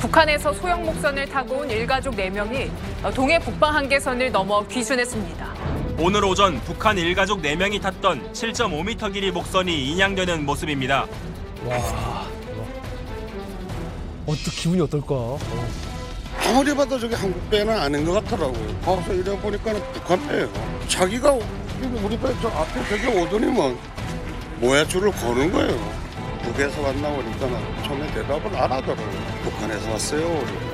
북한에서 소형 목선을 타고 온 일가족 4명이 동해 북방 한계선을 넘어 귀순했습니다. 오늘 오전 북한 일가족 4명이 탔던 7.5m 길이 목선이 인양되는 모습입니다. 와. 기분이 어떨까? 아무리 봐도 저게 한국 배는 아닌 것 같더라고요. 가서 이래 보니까 북한 배예요. 자기가 우리 배 저 앞에 저기 오더니만 모야줄을 거는 거예요. 북에서 왔나 보니까 처음에 대답을 안 하더라고요. 북한에서 왔어요. 우리.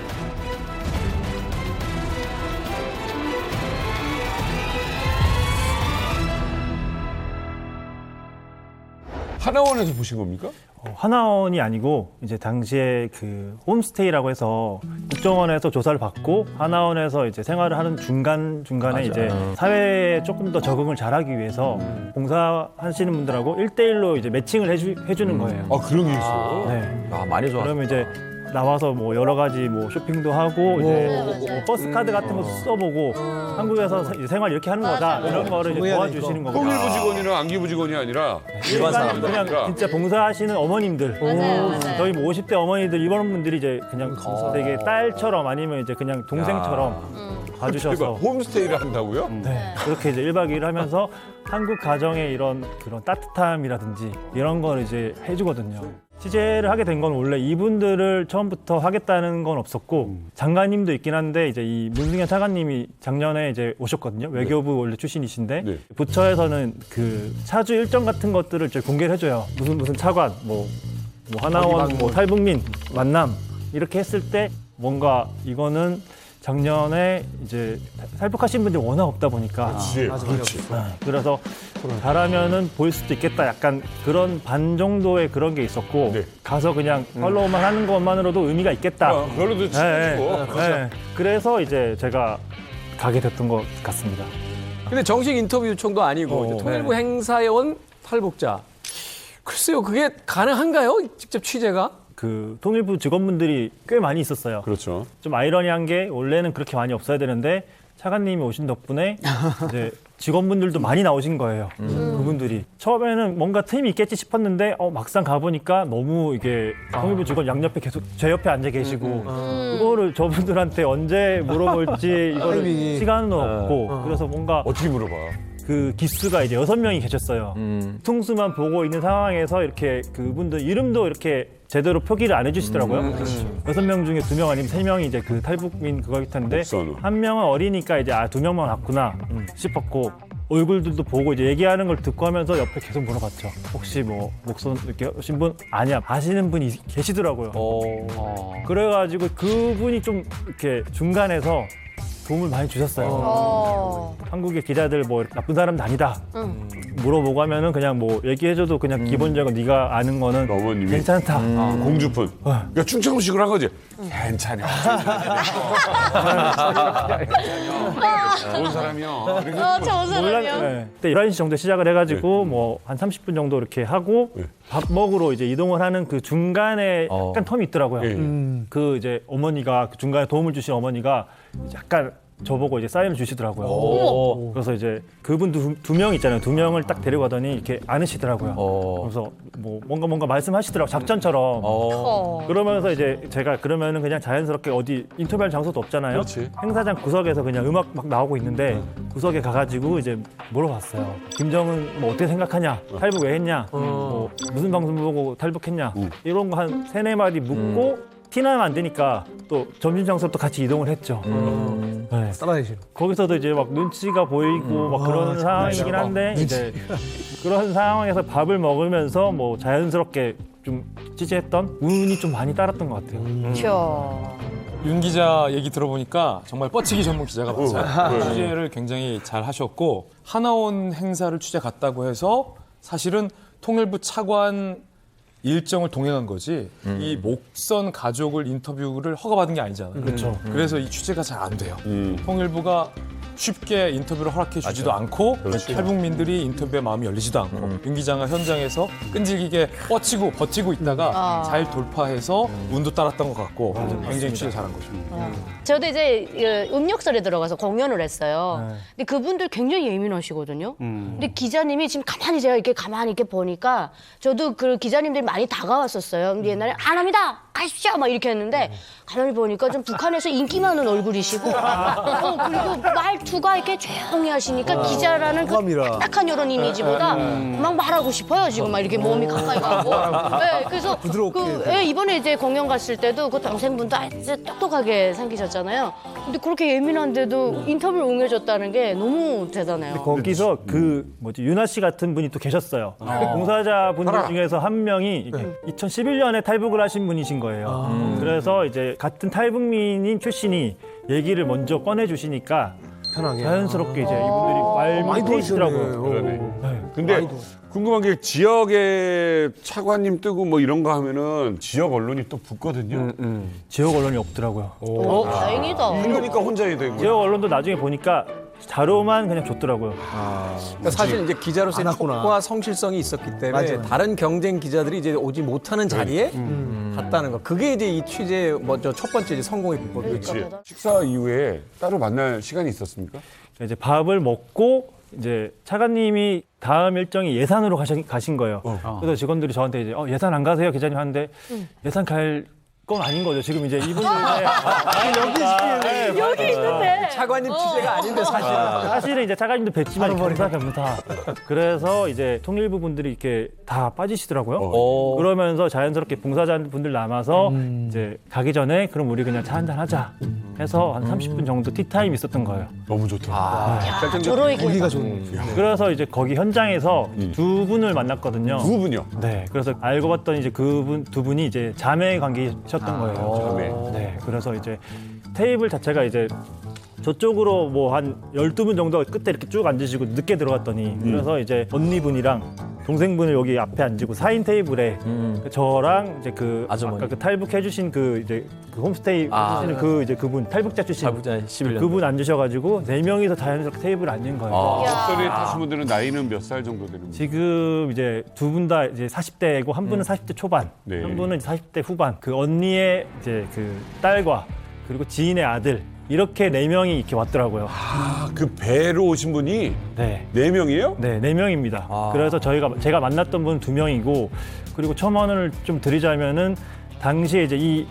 하나원에서 보신 겁니까? 하나원이 아니고 이제 당시에 그 홈스테이라고 해서 국정원에서 조사를 받고 하나원에서 이제 생활을 하는 중간에 이제 사회에 조금 더 적응을 잘하기 위해서 봉사하시는 분들하고 1대1로 이제 매칭을 해주는 거예요. 아, 그런 게 있어. 네. 아, 많이 좋아. 그러면 이제 나와서 뭐 여러 가지 뭐 쇼핑도 하고 이제 뭐 버스 카드 같은 것도 써보고 한국에서 이제 생활 이렇게 하는 거다 이런 거를 이제 도와주시는 거고. 통일부 직원이나 안기부 직원이 아니라 일반 사람들. 그냥 진짜 봉사하시는 어머님들. 맞아요. 저희 뭐 50대 어머니들 이런 분들이 이제 그냥 되게 딸처럼 아니면 이제 그냥 동생처럼 봐주셔서 그러니까 홈스테이를 한다고요? 네. 그렇게 이제 1박 2일 하면서 한국 가정의 이런 그런 따뜻함이라든지 이런 걸 이제 해주거든요. 취재를 하게 된 건 원래 이분들을 처음부터 하겠다는 건 없었고 장관님도 있긴 한데 이제 이 문승현 차관님이 작년에 이제 오셨거든요. 외교부 원래 출신이신데 네. 부처에서는 그 차주 일정 같은 것들을 이제 공개를 해줘요. 무슨 차관, 뭐 하나원, 뭐 탈북민 만남 이렇게 했을 때 뭔가 이거는 작년에 이제 탈북하신 분들이 워낙 없다 보니까 그렇지. 그래서 잘하면은 보일 수도 있겠다 약간 그런 반 정도의 그런 게 있었고 네. 가서 그냥 팔로우만 하는 것만으로도 의미가 있겠다. 별로도 네, 치고. 네. 그래서 이제 제가 가게 됐던 것 같습니다. 근데 정식 인터뷰 요청도 아니고 이제 통일부 행사에 온 탈북자. 글쎄요, 그게 가능한가요? 직접 취재가? 그 통일부 직원분들이 꽤 많이 있었어요. 그렇죠. 좀 아이러니한 게 원래는 그렇게 많이 없어야 되는데 차관님이 오신 덕분에 이제 직원분들도 많이 나오신 거예요. 그분들이 처음에는 뭔가 틈이 있겠지 싶었는데 막상 가보니까 너무 이게 통일부 직원 양옆에 계속 제 옆에 앉아 계시고 그거를 저분들한테 언제 물어볼지 이거를 시간은 없고 그래서 뭔가 어떻게 물어봐? 그 기수가 이제 6명이 계셨어요. 통수만 보고 있는 상황에서 이렇게 그분들 이름도 이렇게 제대로 표기를 안 해주시더라고요. 6명 중에 2명 아니면 3명이 이제 그 탈북민 그거일 텐데 목선으로. 한 명은 어리니까 이제 2명만 왔구나 싶었고 얼굴들도 보고 이제 얘기하는 걸 듣고 하면서 옆에 계속 물어봤죠. 혹시 뭐 목선 이렇게 오신 분 아니야 아시는 분이 계시더라고요. 그래가지고 그분이 좀 이렇게 중간에서 도움을 많이 주셨어요. 한국의 기자들 뭐 나쁜 사람도 아니다. 물어보고 하면은 그냥 뭐 얘기해줘도 그냥 기본적으로 네가 아는 거는 어머님이? 괜찮다. 공주분. 그러니까 충청식으로 한 거지. 괜찮아. 좋은 사람이요. 저 사람이요. 네. 그때 11시 정도 시작을 해가지고 뭐 한 30분 정도 이렇게 하고 밥 먹으러 이제 이동을 하는 그 중간에 약간 텀이 있더라고요. 그 이제 어머니가 그 중간에 도움을 주신 어머니가 약간 저보고 이제 사인을 주시더라고요. 그래서 이제 그분 두 명 있잖아요. 2명을 딱 데려가더니 이렇게 안으시더라고요. 그래서 뭐 뭔가 말씀하시더라고요. 작전처럼. 그러면서 이제 제가 그러면은 그냥 자연스럽게 어디 인터뷰할 장소도 없잖아요. 그렇지. 행사장 구석에서 그냥 음악 막 나오고 있는데 구석에 가가지고 이제 물어봤어요. 김정은 뭐 어떻게 생각하냐? 탈북 왜 했냐? 뭐 무슨 방송 보고 탈북했냐? 이런 거 한 3-4마디 묻고 티나면 안 되니까 또 점심 장소 또 같이 이동을 했죠. 네. 거기서도 이제 막 눈치가 보이고 막 그런 상황이긴 한데 이제 그런 상황에서 밥을 먹으면서 뭐 자연스럽게 좀 취재했던 운이 좀 많이 따랐던 것 같아요. 그렇죠. 윤 기자 얘기 들어보니까 정말 뻗치기 전문 기자가 맞아요. 취재를 굉장히 잘 하셨고 하나원 행사를 취재 갔다고 해서 사실은 통일부 차관 일정을 동행한 거지 이 목선 가족을 인터뷰를 허가받은 게 아니잖아요. 그렇죠. 그래서 이 취재가 잘 안 돼요. 통일부가 쉽게 인터뷰를 허락해 주지도 않고 탈북민들이 인터뷰에 마음이 열리지도 않고 윤 기자가 현장에서 끈질기게 뻗치고 버티고 있다가 잘 돌파해서 운도 따랐던 것 같고 굉장히 취재 잘한 거죠. 저도 이제 음력설에 들어가서 공연을 했어요. 근데 그분들 굉장히 예민하시거든요. 근데 기자님이 지금 제가 이렇게 가만히 이렇게 보니까 저도 그 기자님들이 많이 다가왔었어요. 근데 옛날에 안 합니다. 가십시오 막 이렇게 했는데 가만히 보니까 좀 북한에서 인기 많은 얼굴이시고 그리고 말투가 이렇게 조용히 하시니까 기자라는 그 딱딱한 이런 이미지보다 막 말하고 싶어요 지금 막 이렇게 몸이 가까이 가고 네, 그래서 이번에 이제 공연 갔을 때도 그 동생분도 아주 똑똑하게 생기셨잖아요. 근데 그렇게 예민한데도 인터뷰를 응해줬다는 게 너무 대단해요. 거기서 그 유나 씨 같은 분이 또 계셨어요. 봉사자 분들 중에서 한 명이 2011년에 탈북을 하신 분이신 거예요. 그래서 이제 같은 탈북민인 출신이 얘기를 먼저 꺼내주시니까 자연스럽게 이제 이분들이 말문이 트이시더라고요. 그러네. 근데 궁금한 게 지역에 차관님 뜨고 뭐 이런 거 하면은 지역 언론이 또 붙거든요. 지역 언론이 없더라고요. 다행이다. 그러니까 혼자 해야 되는 지역 언론도 나중에 보니까 자료만 그냥 줬더라고요. 그러니까 사실 이제 기자로서의 촉과 성실성이 있었기 때문에 다른 경쟁 기자들이 이제 오지 못하는 자리에 갔다는 거. 그게 이제 이 취재 먼저 첫 번째 이제 성공의 비법이죠. 그렇지. 식사 이후에 따로 만날 시간이 있었습니까? 이제 밥을 먹고 이제 차관님이 다음 일정이 예산으로 가신 거예요. 그래서 직원들이 저한테 이제 예산 안 가세요 기자님 하는데 예산 갈 건 아닌 거죠. 지금 이제 이분들 여기 있는데 차관님 취재가 아닌데 사실은 이제 차관님도 뵀지만 겸사겸사. 그래서 이제 통일부 분들이 이렇게 다 빠지시더라고요. 그러면서 자연스럽게 봉사자분들 남아서 이제 가기 전에 그럼 우리 그냥 차 한잔 하자 해서 한 30분 정도 티타임 있었던 거예요. 너무 좋다. 저로 얘기가 그래서 이제 거기 현장에서 두 분을 만났거든요. 두 분이요? 네. 그래서 알고 봤더니 이제 두 분이 이제 자매 관계셨던 거예요. 자매. 네. 그래서 이제 테이블 자체가 이제 저쪽으로 뭐 한 12분 정도 끝에 이렇게 쭉 앉으시고 늦게 들어갔더니 그래서 이제 언니분이랑 동생분을 여기 앞에 앉히고 4인 테이블에 저랑 이제 그 아까 그 탈북해 주신 그 이제 그 홈스테이 해주시는 그 이제 그분 탈북자 출신 그분 앉으셔가지고 4명이서 자연스럽게 테이블에 앉은 거예요. 목소리 타신 분들은 나이는 몇 살 정도 되는 거예요? 지금 이제 두 분 다 이제 40대고 한 분은 40대 초반, 네. 한 분은 40대 후반. 그 언니의 이제 그 딸과 그리고 지인의 아들 이렇게 4명이 이렇게 왔더라고요. 그 배로 오신 분이 네. 4명이에요? 네, 4명입니다. 그래서 제가 만났던 분은 2명이고 그리고 첨언을 좀 드리자면은 당시에 이제 이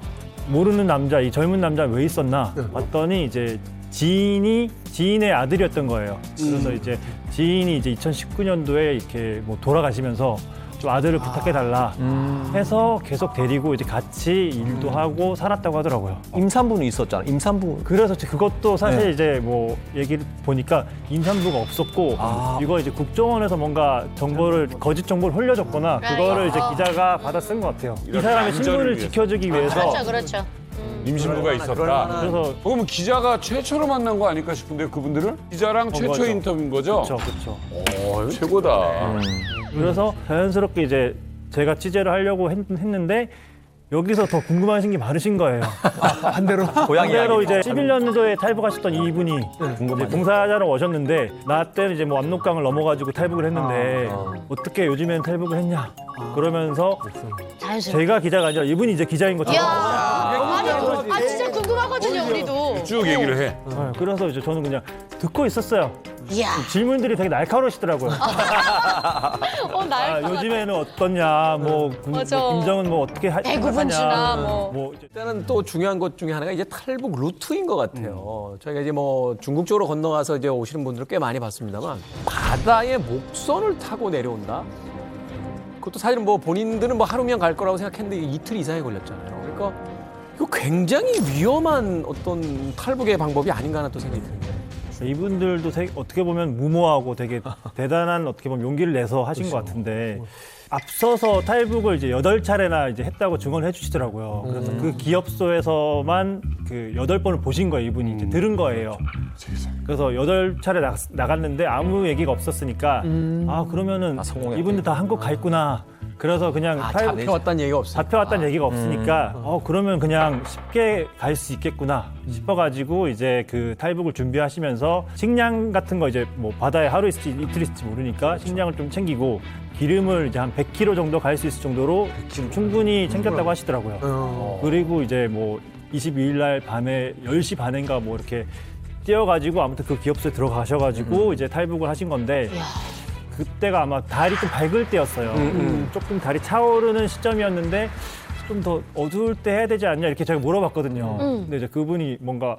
모르는 남자, 이 젊은 남자 왜 있었나 봤더니 이제 지인의 아들이었던 거예요. 그래서 이제 지인이 이제 2019년도에 이렇게 뭐 돌아가시면서 좀 아들을 부탁해달라 해서 계속 데리고 이제 같이 일도 하고 살았다고 하더라고요. 임산부는 있었잖아. 임산부. 그래서 그것도 사실 이제 뭐 얘기를 보니까 임산부가 없었고 이거 이제 국정원에서 뭔가 거짓 정보를 흘려줬거나 그거를 이제 기자가 받아 쓴 것 같아요. 이 사람의 신분을 지켜주기 위해서. 그렇죠. 임신부가 있었다. 그래서 그러면 기자가 최초로 만난 거 아닐까 싶은데 그분들은 기자랑 최초 맞아. 인터뷰인 거죠? 그렇죠. 최고다. 그래서 자연스럽게 이제 제가 취재를 하려고 했는데 여기서 더 궁금하신 게 많으신 거예요. 반대로 이제 11년도에 탈북하셨던 이분이 이제 봉사자로 오셨는데 나 때는 이제 뭐 압록강을 넘어가지고 탈북을 했는데 어떻게 요즘엔 탈북을 했냐 그러면서 자연스럽게. 제가 기자가 아니라 이분이 이제 기자인 것처럼 진짜 궁금하거든요 우리도. 쭉 얘기를 해. 네, 그래서 이제 저는 그냥 듣고 있었어요. 이야. 질문들이 되게 날카로우시더라고요. 요즘에는 어떻냐, 뭐 맞아. 김정은 뭐 어떻게 배구분 주나 뭐. 일단은 또 중요한 것 중에 하나가 이제 탈북 루트인 것 같아요. 저희가 이제 뭐 중국 쪽으로 건너가서 이제 오시는 분들을 꽤 많이 봤습니다만 바다에 목선을 타고 내려온다. 그것도 사실은 뭐 본인들은 뭐 하루면 갈 거라고 생각했는데 이게 이틀 이상이 걸렸잖아요. 그러니까 이거 굉장히 위험한 어떤 탈북의 방법이 아닌가 하는 또 생각이 드는데. 이분들도 어떻게 보면 무모하고 되게 대단한 어떻게 보면 용기를 내서 하신 것 같은데 앞서서 탈북을 이제 8차례나 이제 했다고 증언을 해주시더라고요. 그래서 그 기업소에서만 그 8번을 보신 거예요. 이분이 이제 들은 거예요. 그래서 8차례 나갔는데 아무 얘기가 없었으니까 그러면은 이분들 다 한국 가 있구나. 그래서 그냥 잡혀왔다는 얘기가 없어요. 잡혀왔다는 얘기가 없으니까 그러면 그냥 쉽게 갈 수 있겠구나 싶어가지고 이제 그 탈북을 준비하시면서 식량 같은 거 이제 뭐 바다에 하루 있을지 이틀 있을지 모르니까 식량을 좀 챙기고 기름을 이제 한 100km 정도 갈 수 있을 정도로 지금 충분히 챙겼다고 하시더라고요. 그리고 이제 뭐 22일 날 밤에 10시 반인가 뭐 이렇게 뛰어가지고 아무튼 그 기업소에 들어가셔가지고 이제 탈북을 하신 건데 그때가 아마 달이 좀 밝을 때였어요. 조금 달이 차오르는 시점이었는데 좀 더 어두울 때 해야 되지 않냐 이렇게 제가 물어봤거든요. 근데 이제 그분이 뭔가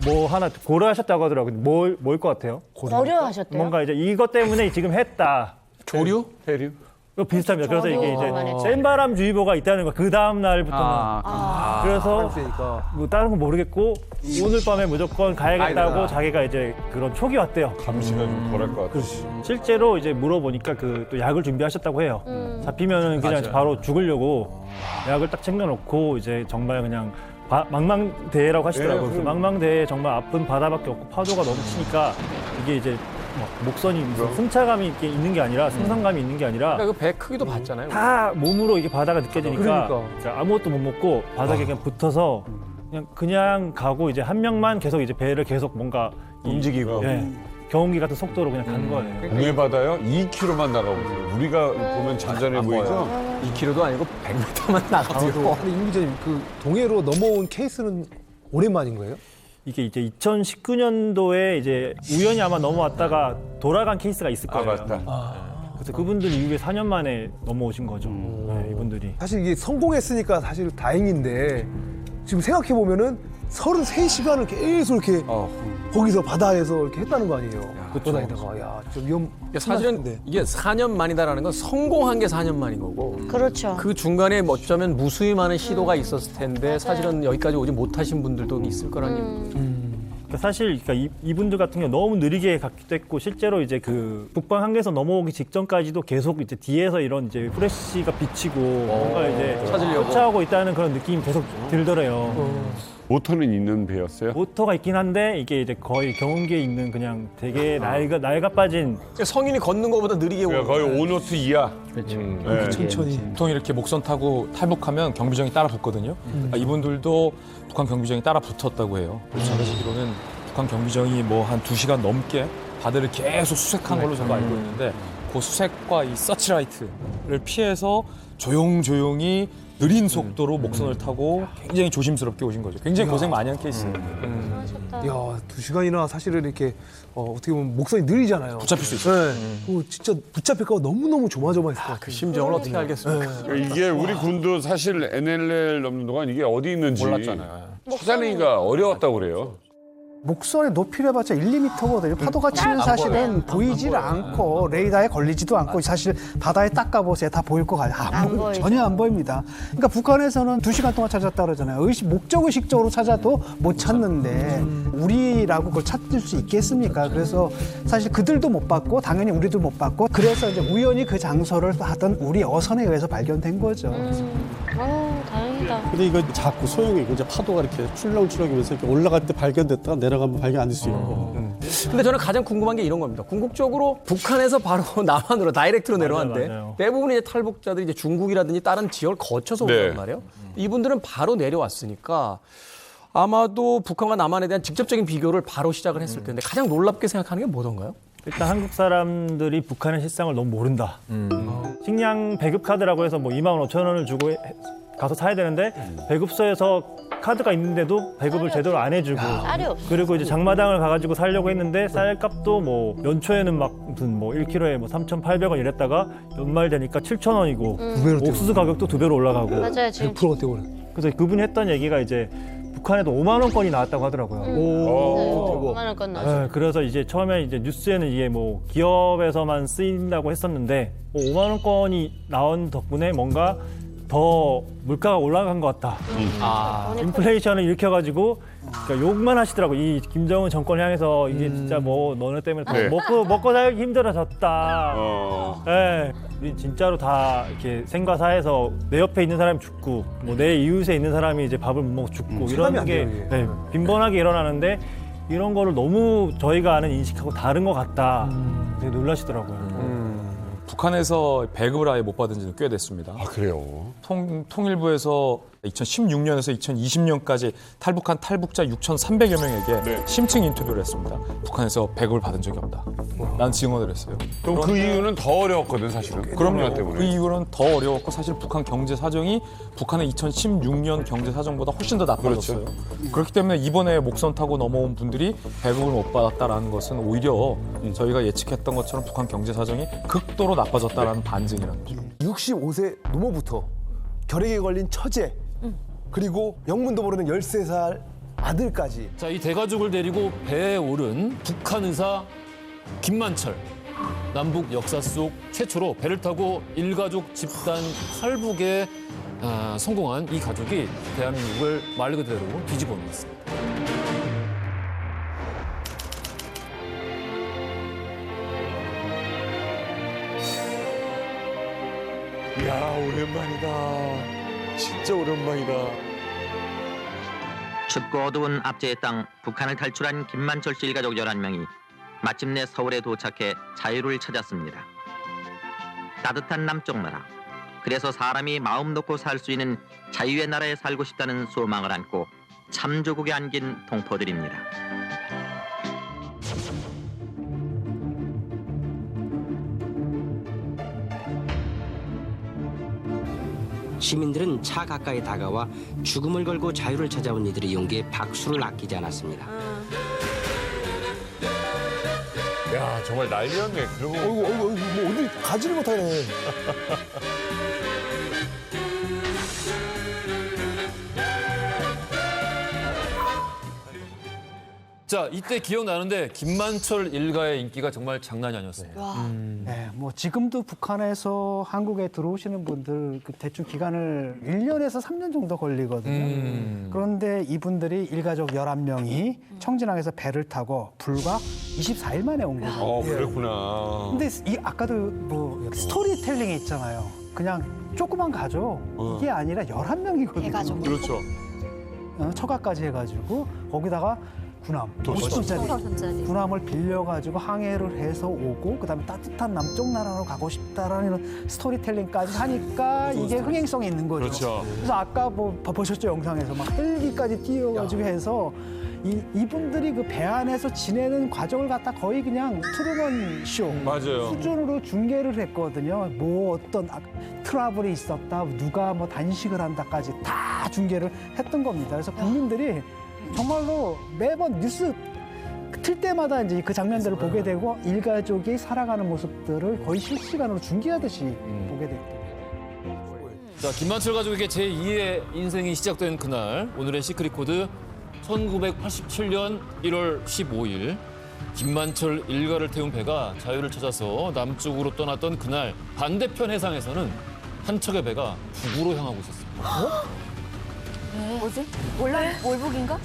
뭐 하나 고려하셨다고 하더라고요. 뭘 것 같아요? 고려하셨대요? 뭔가 이제 이것 때문에 지금 했다. 조류? 해류? 이거 비슷합니다. 그래서 이게 이제 많이 했죠. 센바람주의보가 있다는 거. 그 다음 날부터는. 그래서 뭐 다른 건 모르겠고 오늘 밤에 무조건 가야겠다고 자기가 이제 그런 촉이 왔대요. 감시가 좀 덜할 것 같아. 실제로 이제 물어보니까 그 또 약을 준비하셨다고 해요. 잡히면은 그냥 바로 죽으려고 약을 딱 챙겨놓고 이제 정말 그냥 망망대해라고 하시더라고요. 그래서 망망대해 정말 아픈 바다밖에 없고 파도가 너무 치니까 이게 이제 막 목선이 무슨 승차감이 이렇게 있는 게 아니라 승산감이 있는 게 아니라 그러니까 그 배 크기도 봤잖아요. 다 몸으로 이게 바다가 느껴지니까 그러니까 아무것도 못 먹고 바닥에 그냥 붙어서 그냥 가고 이제 한 명만 계속 이제 배를 계속 뭔가 움직이고. 예, 경운기 같은 속도로 그냥 간 거예요. 동해 바다요? 2km만 나가고 있어요. 우리가 보면 잔잔해 보이죠? 2km도 아니고 100m만 나가고. 근데 임 기자님, 그 동해로 넘어온 케이스는 오랜만인 거예요? 이게 이제 2019년도에 이제 우연히 아마 넘어왔다가 돌아간 케이스가 있을 거예요. 맞다. 그래서 그분들 이후에 4년 만에 넘어오신 거죠. 네, 이분들이. 사실 이게 성공했으니까 사실 다행인데 지금 생각해 보면은 33시간을 계속 이렇게 거기서 바다에서 이렇게 했다는 거 아니에요? 돌아다니다가 야, 진짜 위험. 사실은 이게 4년 만이다라는 건 성공한 게 4년 만인 거고 그렇죠. 그 중간에 어쩌면 무수히 많은 시도가 있었을 텐데 사실은 여기까지 오지 못하신 분들도 있을 거라는 얘기죠. 그러니까 사실 그러니까 이분들 같은 경우 너무 느리게 갔기도 했고 실제로 이제 그 북방 한계에서 넘어오기 직전까지도 계속 이제 뒤에서 이런 이제 프레쉬가 비치고 뭔가 이제 찾으려고. 쫓아오고 있다는 그런 느낌이 계속 들더래요. 모터는 있는 배였어요? 모터가 있긴 한데 이게 이제 거의 경운기에 있는 그냥 되게 낡아 빠진 성인이 걷는 것보다 느리게 오는 거의 5노트 이하. 그렇죠. 네. 천천히. 보통 이렇게 목선 타고 탈북하면 경비정이 따라 붙거든요. 이분들도 북한 경비정이 따라 붙었다고 해요. 그래서 제가 듣기로는 북한 경비정이 뭐 한 2시간 넘게 바다를 계속 수색한 걸로 제가 알고 있는데 그 수색과 이 서치라이트를 피해서 조용히 느린 속도로 목선을 타고 굉장히 조심스럽게 오신 거죠. 굉장히 고생 많이 한 케이스예요. 야, 2시간이나 사실은 이렇게 어떻게 보면 목선이 느리잖아요. 붙잡힐 수 있어요. 네. 진짜 붙잡힐까 봐 너무너무 조마조마했을 것 같아요. 그 심정을 어떻게 알겠습니까? 이게 우리 군도 사실 NLL 넘는 동안 이게 어디 있는지 몰랐잖아요. 찾아내기가 어려웠다고 그래요. 목선의 높이를 해봤자 1, 2m거든요. 파도가 치는 사실은 보이질 않고 레이더에 걸리지도 않고 사실 바다에 딱 가보세요. 다 보일 것 같아요. 안 보이죠. 전혀 안 보입니다. 그러니까 북한에서는 2시간 동안 찾았다 그러잖아요. 목적의식적으로 찾아도 못 찾는데 우리라고 그걸 찾을 수 있겠습니까? 그래서 사실 그들도 못 봤고 당연히 우리도 못 봤고 그래서 이제 우연히 그 장소를 하던 우리 어선에 의해서 발견된 거죠. 다행이다. 근데 이거 자꾸 소용이고 이제 파도가 이렇게 출렁출렁이면서 이렇게 올라갈 때 발견됐다가 내려가면 발견 안 될 수 있고. 근데 저는 가장 궁금한 게 이런 겁니다. 궁극적으로 북한에서 바로 남한으로 다이렉트로 내려왔는데 맞아요. 대부분 이제 탈북자들이 이제 중국이라든지 다른 지역을 거쳐서 네. 온단 말이에요. 이분들은 바로 내려왔으니까 아마도 북한과 남한에 대한 직접적인 비교를 바로 시작을 했을 텐데 가장 놀랍게 생각하는 게 뭐던가요? 일단 한국 사람들이 북한의 실상을 너무 모른다. 식량 배급 카드라고 해서 뭐 25,000원을 주고 가서 사야 되는데 배급소에서 카드가 있는데도 배급을 제대로 안 해주고 쌀이 없어. 그리고 이제 장마당을 가가지고 사려고 했는데 쌀값도 뭐 연초에는 막 무슨 뭐 1kg에 뭐 3,800원 이랬다가 연말 되니까 7,000원이고 옥수수 가격도 2배로 올라가고 맞아요. 지금 100%가 되버려. 그래서 그분이 했던 얘기가 이제 북한에도 5만 원권이 나왔다고 하더라고요. 5만 원권 나왔어. 네, 그래서 이제 처음에 이제 뉴스에는 이게 뭐 기업에서만 쓰인다고 했었는데 5만 원권이 나온 덕분에 뭔가 더 물가가 올라간 것 같다. 인플레이션을 일으켜가지고 그러니까 욕만 하시더라고. 이 김정은 정권 향해서 이게 진짜 뭐 너네 때문에 더 네. 먹고 살기 힘들어졌다. 네, 우리 진짜로 다 이렇게 생과사에서 내 옆에 있는 사람이 죽고 뭐 내 이웃에 있는 사람이 이제 밥을 못 먹고 죽고 체감이 이런 안 게 돼요, 이게. 네, 빈번하게 일어나는데 이런 거를 너무 저희가 아는 인식하고 다른 것 같다. 되게 놀라시더라고요. 북한에서 배급을 아예 못 받은 지는 꽤 됐습니다. 아, 그래요? 통일부에서 2016년에서 2020년까지 탈북한 탈북자 6,300여 명에게 네. 심층 인터뷰를 했습니다. 북한에서 배급을 받은 적이 없다. 난 증언을 했어요. 그럼 그 이유는 더 어려웠거든, 사실은. 코로나 그럼요. 때문에. 그 이유는 더 어려웠고 사실 북한 경제 사정이 북한의 2016년 경제 사정보다 훨씬 더 나빠졌어요. 그렇기 때문에 이번에 목선 타고 넘어온 분들이 배급을 못 받았다라는 것은 오히려 저희가 예측했던 것처럼 북한 경제 사정이 극도로 나빠졌다라는 반증이라는 거죠. 65세 넘어부터 결핵에 걸린 처제, 그리고 영문도 모르는 13살 아들까지. 자, 이 대가족을 데리고 배에 오른 북한 의사 김만철. 남북 역사 속 최초로 배를 타고 일가족 집단 탈북에 성공한 이 가족이 대한민국을 말 그대로 뒤집어 놓았습니다. 이야, 오랜만이다. 진짜 오랜만이다. 춥고 어두운 압제의 땅 북한을 탈출한 김만철 씨 일가족 11명이 마침내 서울에 도착해 자유를 찾았습니다. 따뜻한 남쪽 나라. 그래서 사람이 마음 놓고 살 수 있는 자유의 나라에 살고 싶다는 소망을 안고 참조국에 안긴 동포들입니다. 시민들은 차 가까이 다가와 죽음을 걸고 자유를 찾아온 이들의 용기에 박수를 아끼지 않았습니다. 야, 정말 난리였네. 그러고 어이구, 뭐 어디 가지를 못하네. 자, 이때 기억나는데 김만철 일가의 인기가 정말 장난이 아니었습니다. 네, 뭐 지금도 북한에서 한국에 들어오시는 분들 그 대충 기간을 1년에서 3년 정도 걸리거든요. 그런데 이분들이 일가족 11명이 청진항에서 배를 타고 불과 24일 만에 온 거죠. 그랬구나. 근데 이 아까도 뭐 스토리텔링이 있잖아요. 그냥 조그만 가족 이게 아니라 11명이거든요. 대가족. 그렇죠. 처가까지 해가지고 거기다가 군함 50톤짜리 군함을 빌려가지고 항해를 해서 오고 그다음에 따뜻한 남쪽 나라로 가고 싶다라는 스토리텔링까지 하니까 이게 흥행성이 있는 거죠. 그렇죠. 그래서 아까 뭐 보셨죠 영상에서 막 헬기까지 띄워가지고 해서 이분들이 그 배 안에서 지내는 과정을 갖다 거의 그냥 트루먼 쇼 맞아요. 수준으로 중계를 했거든요. 뭐 어떤 트러블이 있었다, 누가 뭐 단식을 한다까지 다 중계를 했던 겁니다. 그래서 국민들이 정말로 매번 뉴스 틀 때마다 이제 그 장면들을 보게 되고 일가족이 살아가는 모습들을 거의 실시간으로 중계하듯이 보게 됐죠. 자, 김만철 가족에게 제2의 인생이 시작된 그날, 오늘의 시크릿 코드 1987년 1월 15일 김만철 일가를 태운 배가 자유를 찾아서 남쪽으로 떠났던 그날 반대편 해상에서는 한 척의 배가 북으로 향하고 있었습니다. 뭐지? 월북인가?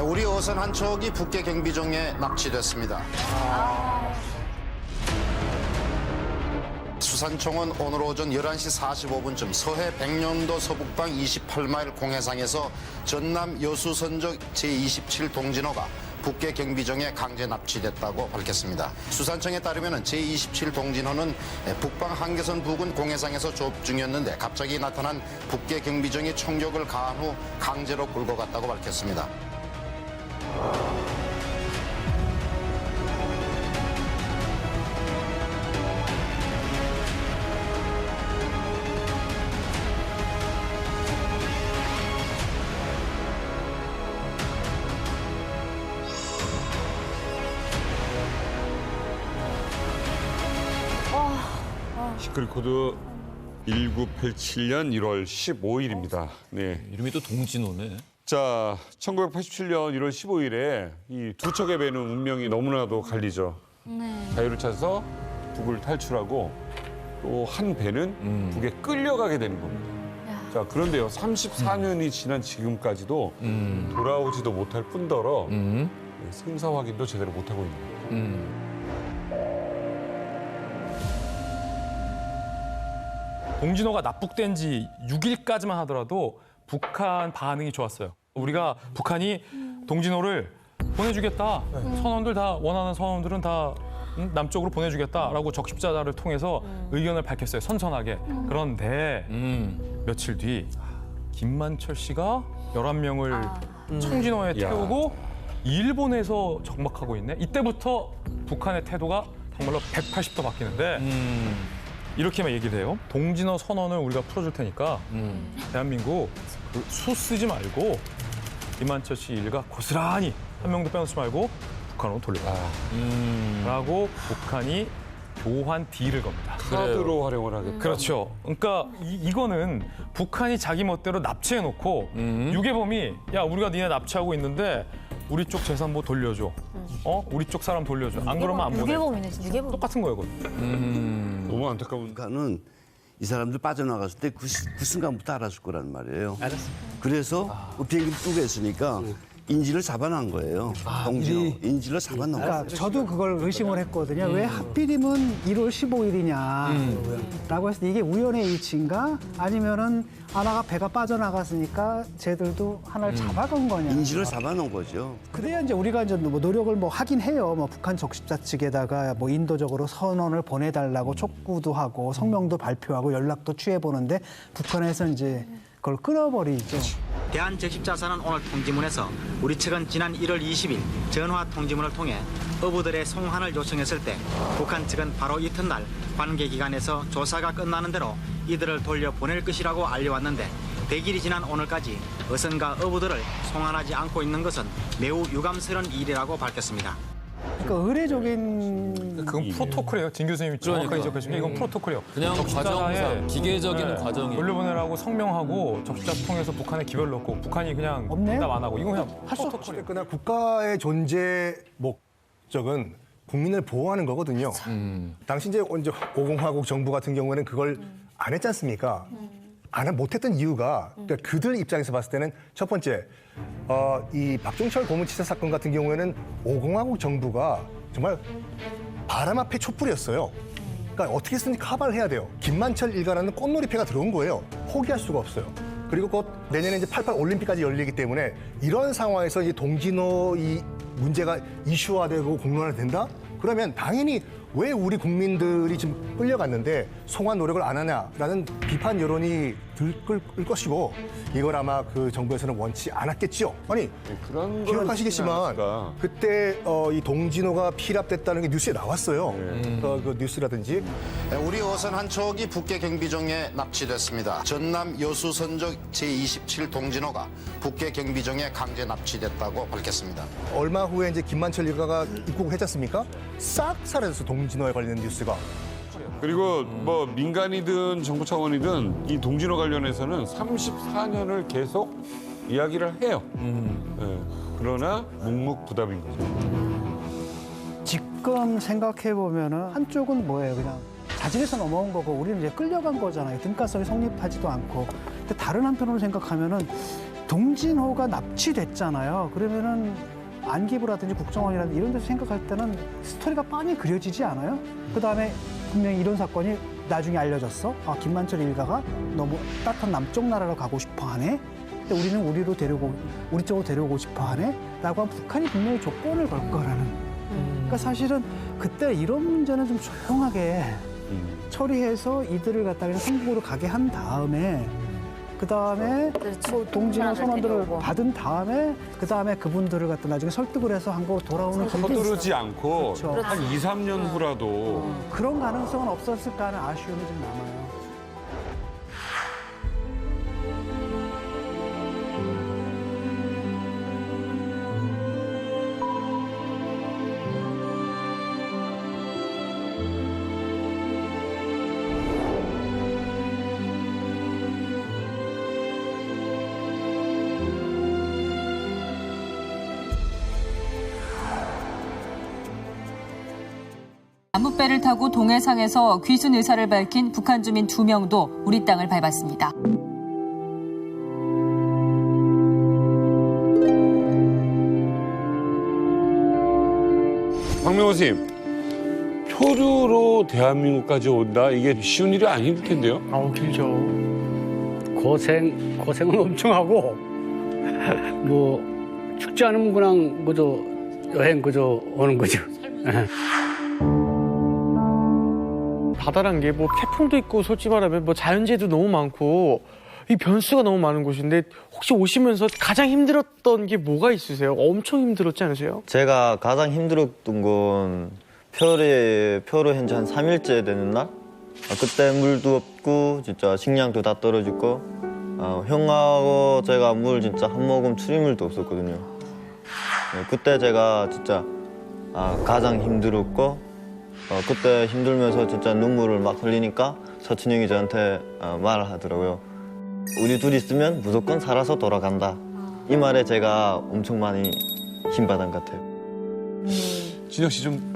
우리 어선 한 척이 북계 경비정에 납치됐습니다. 수산청은 오늘 오전 11시 45분쯤 서해 백령도 서북방 28마일 공해상에서 전남 여수선적 제27 동진호가 북계 경비정에 강제 납치됐다고 밝혔습니다. 수산청에 따르면 제27 동진호는 북방 한계선 부근 공해상에서 조업 중이었는데 갑자기 나타난 북계 경비정이 총격을 가한 후 강제로 끌고 갔다고 밝혔습니다. 시크릿 코드 1987년 1월 15일입니다. 네. 이름이 또 동진호네. 자, 1987년 1월 15일에 이 두 척의 배는 운명이 너무나도 갈리죠. 자유를 찾아서 북을 탈출하고 또 한 배는 북에 끌려가게 되는 겁니다. 자, 그런데요, 34년이 지난 지금까지도 돌아오지도 못할 뿐더러 생사 확인도 제대로 못하고 있는 겁니다. 동진호가 납북된 지 6일까지만 하더라도 북한 반응이 좋았어요. 우리가 북한이 동진호를 보내주겠다. 선원들 다 원하는 선원들은 다 남쪽으로 보내주겠다라고 적십자를 통해서 의견을 밝혔어요. 선선하게. 그런데 며칠 뒤 김만철 씨가 11명을 청진호에 태우고 일본에서 정박하고 있네. 이때부터 북한의 태도가 정말로 180도 바뀌는데 이렇게만 얘기를 해요. 동진호 선언을 우리가 풀어줄 테니까 대한민국 수 쓰지 말고 김만철 씨 일가 고스란히 한 명도 빼놓지 말고 북한으로 돌려라. 라고 북한이 교환 딜을 겁니다. 카드로 활용을 하겠다. 그렇죠. 그러니까 이거는 북한이 자기 멋대로 납치해놓고 유괴범이 야 우리가 니네 납치하고 있는데 우리 쪽 재산보 돌려줘. 우리 쪽 사람 돌려줘. 안 그러면 안 보내. 유괴범이네, 진짜. 유괴범. 똑같은 거예요, 그건. 너무 안타까운. 북한은 이 사람들 빠져나갔을 때 그 순간부터 알았을 거란 말이에요. 알았어. 그래서 비행기를 뜨고 했으니까 인질을 잡아놓은 거예요. 동진호 인질을 잡아놓은 거예요. 그러니까 저도 그걸 의심을 했거든요. 왜 하필이면 1월 15일이냐 라고 해서 이게 우연의 일치인가? 아니면은 하나가 배가 빠져나갔으니까 쟤들도 하나를 잡아간 거냐. 인질을 잡아놓은 거죠. 그래야 이제 우리가 이제 뭐 노력을 뭐 하긴 해요. 뭐 북한 적십자 측에다가 뭐 인도적으로 선언을 보내달라고 촉구도 하고 성명도 발표하고 연락도 취해보는데 북한에서 이제 그걸 끊어버리죠. 대한적십자사는 오늘 통지문에서 우리 측은 지난 1월 20일 전화 통지문을 통해 어부들의 송환을 요청했을 때 북한 측은 바로 이튿날 관계기관에서 조사가 끝나는 대로 이들을 돌려보낼 것이라고 알려왔는데 100일이 지난 오늘까지 어선과 어부들을 송환하지 않고 있는 것은 매우 유감스러운 일이라고 밝혔습니다. 그러니까 의례적인 그건 프로토콜이에요. 진 교수님이 정확하게 지적하셨는데 이건 프로토콜이에요. 그냥 과정상, 기계적인 과정이에요. 돌려보내라고 성명하고 적십자 통해서 북한에 기별 넣고 북한이 그냥 응답 안 하고 이건 그냥 프로토콜이에요. 어쨌거나 국가의 존재 목적은 국민을 보호하는 거거든요. 당시 이제 5공화국 정부 같은 경우에는 그걸 안 했지 않습니까? 못했던 이유가 그러니까 그들 입장에서 봤을 때는 첫 번째 이 박종철 고문치사 사건 같은 경우에는 5공화국 정부가 정말 바람 앞에 촛불이었어요. 그러니까 어떻게 해서든지 커버를 해야 돼요. 김만철 일가라는 꽃놀이패가 들어온 거예요. 포기할 수가 없어요. 그리고 곧 내년에 이제 88 올림픽까지 열리기 때문에 이런 상황에서 이제 동진호 이 문제가 이슈화되고 공론화된다? 그러면 당연히 왜 우리 국민들이 지금 끌려갔는데 송환 노력을 안 하냐라는 비판 여론이 들끓을 것이고 이걸 아마 그 정부에서는 원치 않았겠죠. 아니 그런 기억하시겠지만 그때 이 동진호가 피랍됐다는 게 뉴스에 나왔어요. 그 뉴스라든지 우리 어선 한 척이 북해 경비정에 납치됐습니다. 전남 여수선적 제27 동진호가 북해 경비정에 강제 납치됐다고 밝혔습니다. 얼마 후에 이제 김만철 일가가 입국을 했지 않습니까? 싹 사라졌어 동진호에 관련된 뉴스가. 그리고 뭐 민간이든 정부 차원이든 이 동진호 관련해서는 34년을 계속 이야기를 해요. 그러나 묵묵부답인 거죠. 지금 생각해 보면은 한쪽은 뭐예요? 그냥 자진해서 넘어온 거고 우리는 이제 끌려간 거잖아요. 등가성이 성립하지도 않고. 근데 다른 한편으로 생각하면은 동진호가 납치됐잖아요. 그러면은 안기부라든지 국정원이라든지 이런 데서 생각할 때는 스토리가 뻔히 그려지지 않아요? 그다음에 분명히 이런 사건이 나중에 알려졌어. 김만철 일가가 너무 따뜻한 남쪽 나라로 가고 싶어 하네. 근데 우리는 우리 쪽으로 데려오고 싶어 하네. 라고 하면 북한이 분명히 조건을 걸 거라는. 그러니까 사실은 그때 이런 문제는 좀 조용하게 처리해서 이들을 갖다가 그냥 한국으로 가게 한 다음에 그다음에 뭐 동진호 선언들을 받은 다음에 그다음에 그분들을 갖다 나중에 설득을 해서 한국으로 돌아오는 서두르지 않고 그렇죠. 한 2, 3년 후라도 그런 가능성은 없었을까 하는 아쉬움이 좀 남아요. 남북배를 타고 동해상에서 귀순 의사를 밝힌 북한 주민 2명도 우리 땅을 밟았습니다. 박명호 선생님, 표류로 대한민국까지 온다? 이게 쉬운 일이 아닐 텐데요? 길죠. 고생은 엄청 하고, 뭐, 죽지 않으면 그냥, 여행 오는 거죠. 바다란 게 뭐 태풍도 있고 솔직히 말하면 뭐 자연재해도 너무 많고 이 변수가 너무 많은 곳인데 혹시 오시면서 가장 힘들었던 게 뭐가 있으세요? 엄청 힘들었지 않으세요? 제가 가장 힘들었던 건 표로 현재 한 3일째 되는 날? 그때 물도 없고 진짜 식량도 다 떨어지고 형하고 제가 물 진짜 한 모금 추리물도 없었거든요. 그때 제가 진짜 가장 힘들었고 그때 힘들면서 진짜 눈물을 막 흘리니까 서춘 형이 저한테 말을 하더라고요. 우리 둘이 있으면 무조건 살아서 돌아간다. 이 말에 제가 엄청 많이 힘받은 것 같아요. 진혁 씨 좀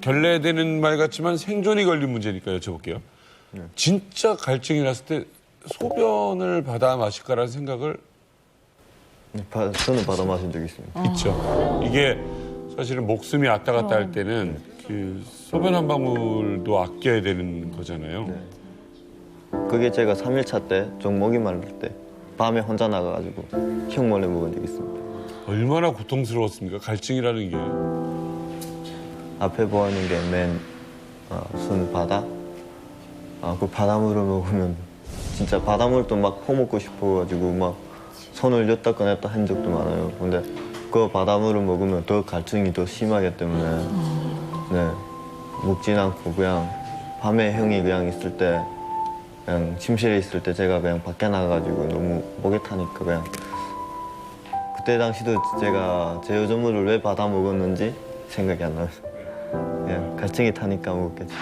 결례되는 말 같지만 생존이 걸린 문제니까 여쭤볼게요. 진짜 갈증이 났을 때 소변을 받아 마실까라는 생각을 저는 받아 마신 적이 있습니다. 있죠. 이게 사실은 목숨이 왔다 갔다 할 때는 그 소변 한 방울도 아껴야 되는 거잖아요. 그게 제가 3일차 때 종목이 마를 때 밤에 혼자 나가가지고 형 몰래 먹은 적이 있습니다. 얼마나 고통스러웠습니까? 갈증이라는 게. 앞에 보이는 게 맨 순 바다. 그 바닷물을 먹으면 진짜 바닷물도 막 퍼먹고 싶어가지고 막 손을 엿다 꺼냈다 한 적도 많아요. 근데 그 바닷물을 먹으면 더 갈증이 더 심하기 때문에 먹진 않고 그냥 밤에 형이 그냥 있을 때 그냥 침실에 있을 때 제가 그냥 밖에 나가가지고 너무 목이 타니까 그냥 그때 당시도 제가 제어전물을 왜 받아 먹었는지 생각이 안 나요. 그냥 갈증이 타니까 먹었겠지.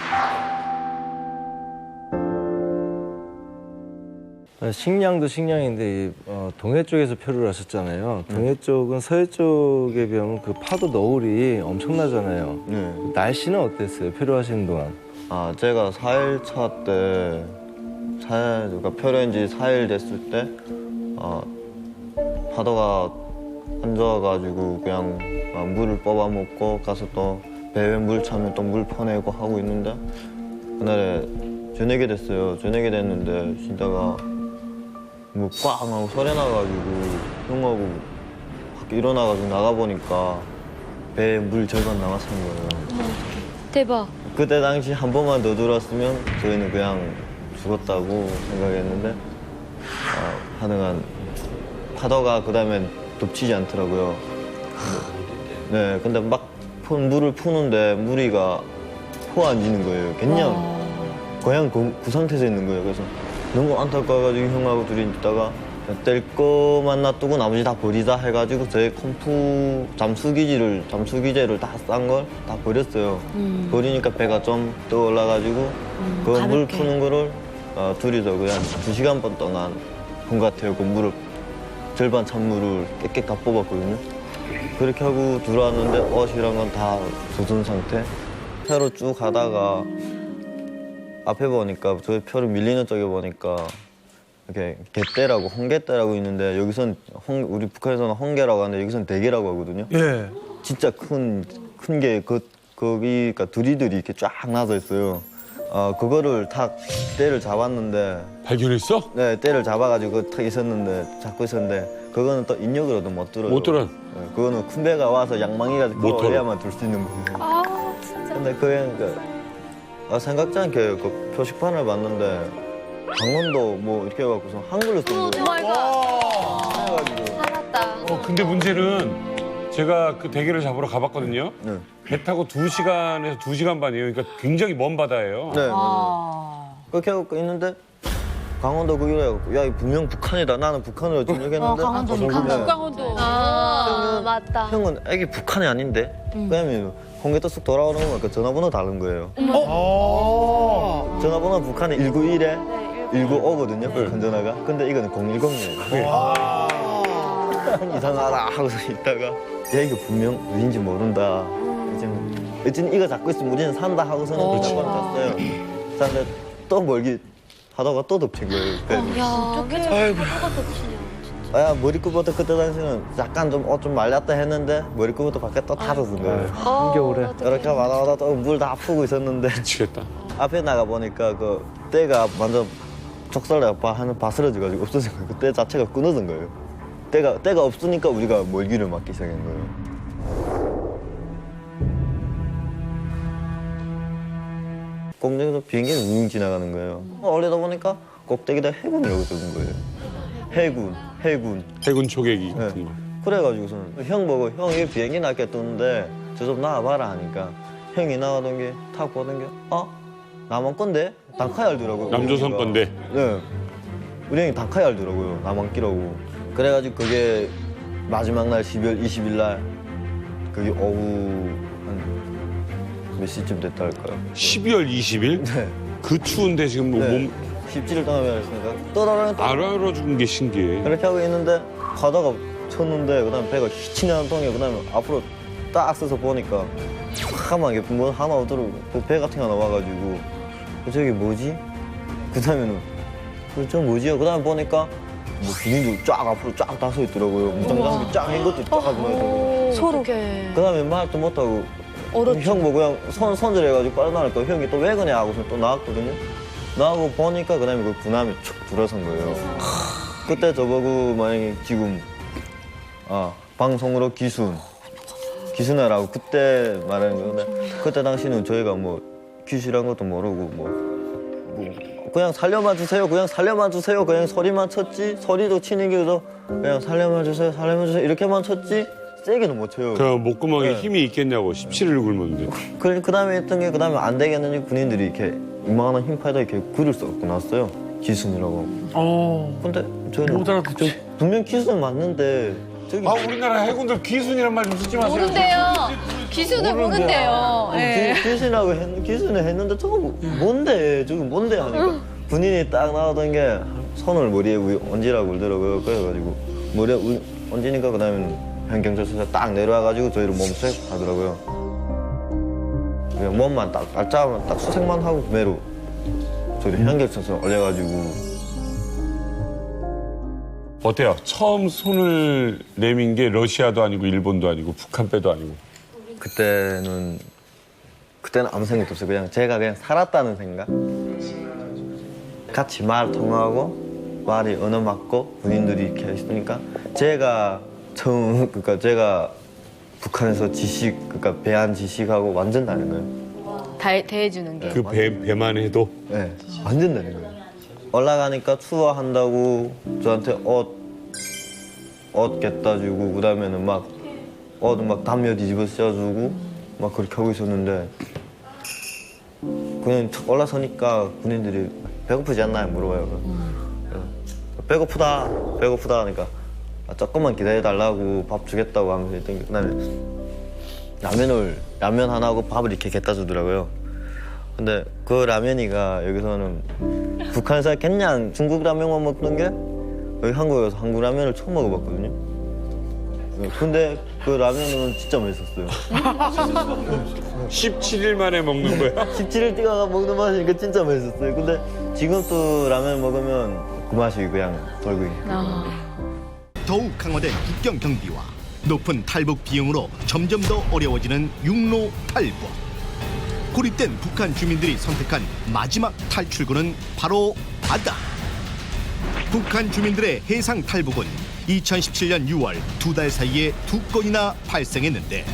식량도 식량인데 동해 쪽에서 표류를 하셨잖아요. 동해 쪽은 서해 쪽에 비하면 그 파도 너울이 엄청나잖아요. 날씨는 어땠어요? 표류하시는 동안? 제가 4일차 때 그러니까 표류한 지 4일 됐을 때 파도가 안 좋아가지고 그냥 물을 뽑아 먹고 가서 또 배에 물 차면 또 물 퍼내고 하고 있는데 그날에 저녁이 됐어요. 저녁이 됐는데 쉬다가 뭐 꽝 하고 소리 나가지고 형하고 밖에 일어나가지고 나가보니까 배에 물 절반 남았은 거예요. 대박. 그때 당시 한 번만 더 들어왔으면 저희는 그냥 죽었다고 생각했는데 하여간 파도가 그다음엔 덮치지 않더라고요. 네, 근데 막 물을 푸는데 무리가 포안지는 거예요. 그냥 그 상태에서 있는 거예요. 그래서 너무 안타까워가지고 형하고 둘이 있다가 뗄 거만 놔두고 나머지 다 버리자 해가지고 저희 컴프 잠수기제를 다 싼 걸 다 버렸어요. 버리니까 배가 좀 떠올라가지고 그 물 푸는 거를 둘이서 그냥 2시간 동안 본 것 같아요. 그 물을 절반 찬물을 깨끗 다 뽑았거든요. 그렇게 하고 들어왔는데 옷이란 건 다 젖은 상태. 표로 쭉 가다가 앞에 보니까 저희 표를 밀리는 쪽에 보니까 이렇게 갯대라고 홍게대라고 있는데 여기선 우리 북한에서는 홍게라고 하는데 여기선 대게라고 하거든요. 예. 진짜 큰 게 거기가 두리들이 이렇게 쫙 나서 있어요. 그거를 탁 때를 잡았는데 발견했어? 네, 때를 잡아가지고 탁 잡고 있었는데 그거는 또 인력으로도 못 들어요. 못 들어요? 네, 그거는 큰 배가 와서 양망이가 끌어올려야만 들 수 있는 거예요. 진짜. 근데 그게 생각지 않게 그 표식판을 봤는데 강원도 뭐 이렇게 해갖고서 한글로 쓴 거예요. 오마이갓. 살았다. 근데 문제는 제가 그 대게를 잡으러 가봤거든요. 배 타고 2시간에서 2시간 반이에요. 그러니까 굉장히 먼 바다예요. 네, 맞아요. 그렇게 하고 있는데 강원도 거기로 해갖고 야, 분명 북한이다. 나는 북한으로 전역했는데. 강원도. 맞다. 형은 애기 북한이 아닌데? 그러면 홍게도 쑥 돌아오는 거 보니까 전화번호 다른 거예요. 전화번호 북한에 191에 195거든요. 북한 전화가. 근데 이거는 010이에요. 이상하다 하고서 있다가 야, 이거 분명 어딘지 모른다. 이제는 이거 잡고 있으면 우리는 산다 하고서는 그냥 탔어요. 근데 또 멀기 하다가 또 덮친 거예요. 어떻게 파도가 덮치냐. 야, 머리끝부터 그때 당시는 약간 옷 좀 말렸다 했는데 머리끝부터 밖에 또 타졌은 거예요. 한겨울에. 이렇게 와다 또 물 다 푸고 있었는데 미치겠다. 앞에 나가 보니까 그 때가 완전 족살에 바스러져가지고 없어진 거예요. 그 때 자체가 끊어진 거예요. 때가 없으니까 우리가 멀기를 맞기 시작한 거예요. 공중에서 비행기는 윙 지나가는 거예요. 올리다 보니까 꼭대기다 해군이라고 적은 거예요. 해군 초계기. 네. 그래가지고서는 형 보고 형이 비행기 낮게 뜨는데 저 좀 나와봐라 하니까 형이 나가던 게 타고 보던 게 남한 건데? 단카에 알더라고요. 남조선 건데. 네. 우리 형이 단카에 알더라고요. 남한 끼라고. 그래가지고 그게 마지막 날 12월 20일 날 그게 오후 한 몇 시쯤 됐다 할까요? 12월 20일? 네. 그 추운데 지금 네. 17일 동안 했으니까 알아 죽은 게 신기해. 그렇게 하고 있는데 가다가 쳤는데 그다음에 배가 휘치는 통에 그다음에 앞으로 딱 서서 보니까 까맣게 뭐 하나 오더라고 배 같은 거 나와가지고 저기 뭐지? 그다음에는 저 뭐지요? 그다음에 보니까 뭐 군인들 쫙 앞으로 쫙 다 서 있더라고요. 무장장비 쫙 한 것도 쫙 가지고 서로. 그다음에 말도 못하고 얼었죠. 형 보고 그냥 손절해가지고 빠져나갈까 형이 또 왜 그래 하고서 또 나왔거든요. 나하고 보니까 그다음에 그 군함이 쭉 들어선 거예요. 그때 저보고 만약에 지금 방송으로 기순하라고 그때 말하는 건데 그때 당시는 저희가 뭐 귀신이란 것도 모르고 뭐 그냥 살려만 주세요 그냥 소리만 쳤지 소리도 치는 게도 그냥 살려만 주세요 이렇게만 쳤지 세게는 못 쳐요. 그 목구멍에 힘이 있겠냐고 17일 굶었는데. 그다음에 했던 게 그다음에 안 되겠는지 군인들이 이렇게 이만한 힘파에다 이렇게 글을 써갖고 났어요. 기순이라고. 근데 저는 못 알아듣지. 분명 기순 맞는데 저기 우리나라 해군들 기순이란 말 좀 쓰지 마세요. 모른대요. 기수는 모른대요. 예. 기순을 했는데 저거 뭔데 하니까 군인이 딱 나오던 게 손을 머리에 얹으라고 그러더라고요. 그래가지고 머리에 얹으니까 그다음에 현경찰서에서 딱 내려와가지고 저희를 몸수색 하더라고요. 그냥 몸만 딱 수색만 하고 매로 저희 현경찰서 올려가지고. 어때요? 처음 손을 내민 게 러시아도 아니고 일본도 아니고 북한 빼도 아니고. 그때는 아무 생각도 없어요. 그냥 제가 그냥 살았다는 생각. 같이 말 통하고 말이 언어 맞고 군인들이 이렇게 있으니까 제가 북한에서 배안 지식하고 완전 다른 거예요. 대해주는 게. 그 배만 해도? 네, 완전 다른 거예요. 올라가니까 투어한다고 저한테 옷 갖다 주고 그다음에는 막 담요 뒤집어 씌워주고 막 그렇게 하고 있었는데 그냥 올라서니까 군인들이 배고프지 않나요? 물어봐요. 배고프다 하니까 조금만 기다려달라고 밥 주겠다고 하면서 했던 게 그다음에 라면 하나하고 밥을 이렇게 갖다 주더라고요. 근데 그 라면이가 여기서는 북한에서 그냥 중국 라면만 먹던 게 여기 한국에 와서 한국 라면을 처음 먹어봤거든요. 근데 그 라면은 진짜 맛있었어요. 17일 만에 먹는 거야? 17일 뛰어가 먹는 맛이니까 진짜 맛있었어요. 근데 지금 또 라면 먹으면 그 맛이 그냥 돌고 있어요. 더욱 강화된 국경 경비와 높은 탈북 비용으로 점점 더 어려워지는 육로 탈북. 고립된 북한 주민들이 선택한 마지막 탈출구는 바로 바다. 북한 주민들의 해상 탈북은 2017년 6월 2달 사이에 2건이나 발생했는데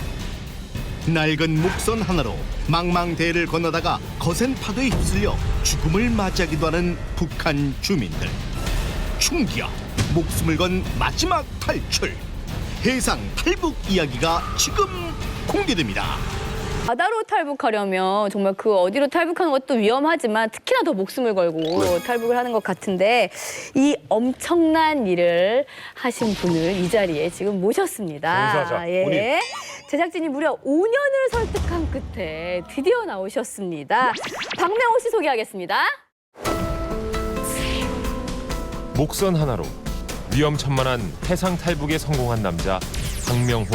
낡은 목선 하나로 망망대해를 건너다가 거센 파도에 휩쓸려 죽음을 맞이하기도 하는 북한 주민들. 충격! 목숨을 건 마지막 탈출! 해상 탈북 이야기가 지금 공개됩니다. 바다로 탈북하려면 정말 그 어디로 탈북하는 것도 위험하지만 특히나 더 목숨을 걸고 탈북을 하는 것 같은데 이 엄청난 일을 하신 분을 이 자리에 지금 모셨습니다. 봉사자, 본인. 제작진이 무려 5년을 설득한 끝에 드디어 나오셨습니다. 박명호 씨 소개하겠습니다. 목선 하나로 위험천만한 해상 탈북에 성공한 남자 박명호.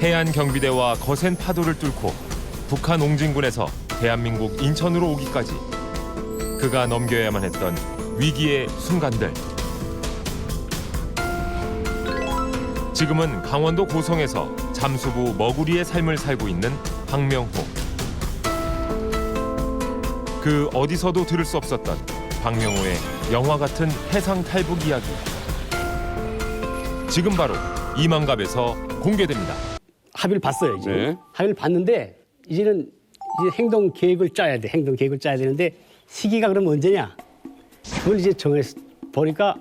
해안 경비대와 거센 파도를 뚫고 북한 옹진군에서 대한민국 인천으로 오기까지 그가 넘겨야만 했던 위기의 순간들. 지금은 강원도 고성에서 잠수부 머구리의 삶을 살고 있는 박명호. 그 어디서도 들을 수 없었던 박명호의 영화 같은 해상 탈북 이야기. 지금 바로 이만갑에서 공개됩니다. 합의를 봤어요. 지금. 네. 합의를 봤는데 이제는 이제 행동 계획을 짜야 돼. 행동 계획을 짜야 되는데 시기가 그럼 언제냐? 그걸 이제 정해서 보니까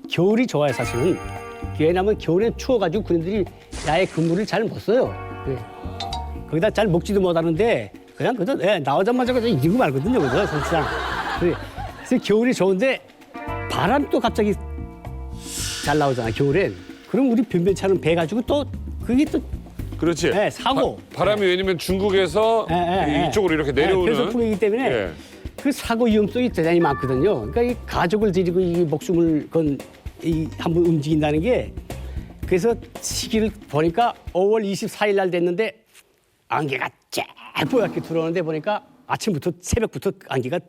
겨울이 좋아요, 사실은. 왜냐하면 겨울엔 추워가지고 군인들이 야외 근무를 잘 못 써요. 네. 거기다 잘 먹지도 못하는데 그냥 그저 나오자마자 그저 이기고 말거든요, 그죠, 사실상. 그래서 겨울이 좋은데 바람도 갑자기 잘 나오잖아, 겨울엔. 그럼 우리 변변찮은 배 가지고 또 그게 또 그렇지. 네, 사고. 바람이 왜냐면 중국에서 이쪽으로 이렇게 내려오는 편서풍이기 때문에 그 사고 위험성이 대단히 많거든요. 그러니까 이 가족을 데리고 이 목숨을 건 한번 움직인다는 게 그래서 시기를 보니까 5월 24일 날 됐는데 안개가 쫙 뽀얗게 들어오는데 보니까 아침부터 새벽부터 안개가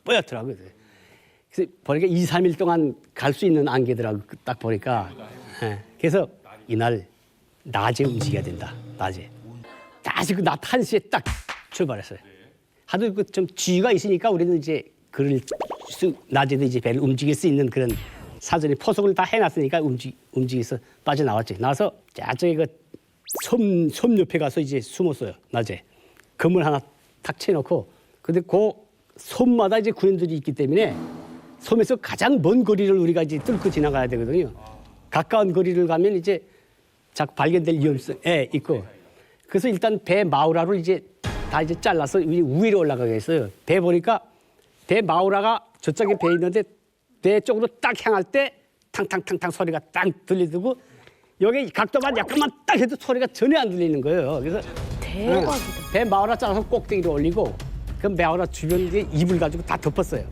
뽀얗더라고요. 그래서 보니까 2, 3일 동안 갈 수 있는 안개더라고 딱 보니까. 그래서 이날 낮에 움직여야 된다. 낮에. 다시 그 낮 1시에 딱 출발했어요. 하도 그 좀 지위가 있으니까 우리는 이제 그를 낮에도 이제 배를 움직일 수 있는 그런 사전에 포석을 다 해놨으니까 움직여서 빠져나왔지. 나와서 저기 그 섬 옆에 가서 이제 숨었어요. 낮에. 건물 하나 탁 쳐놓고. 근데 그 섬마다 이제 군인들이 있기 때문에 섬에서 가장 먼 거리를 우리가 이제 뚫고 지나가야 되거든요. 가까운 거리를 가면 이제 자꾸 발견될 위험성에 있고. 그래서 일단 배 마우라를 이제 다 이제 잘라서 위로 올라가게 했어요. 배 보니까 배 마우라가 저쪽에 배 있는데 배 쪽으로 딱 향할 때 탕탕탕탕 소리가 딱 들리고 여기 각도만 약간만 딱 해도 소리가 전혀 안 들리는 거예요. 그래서 대박이다. 배 마우라 잘라서 꼭대기로 올리고 그 마우라 주변에 이불 가지고 다 덮었어요.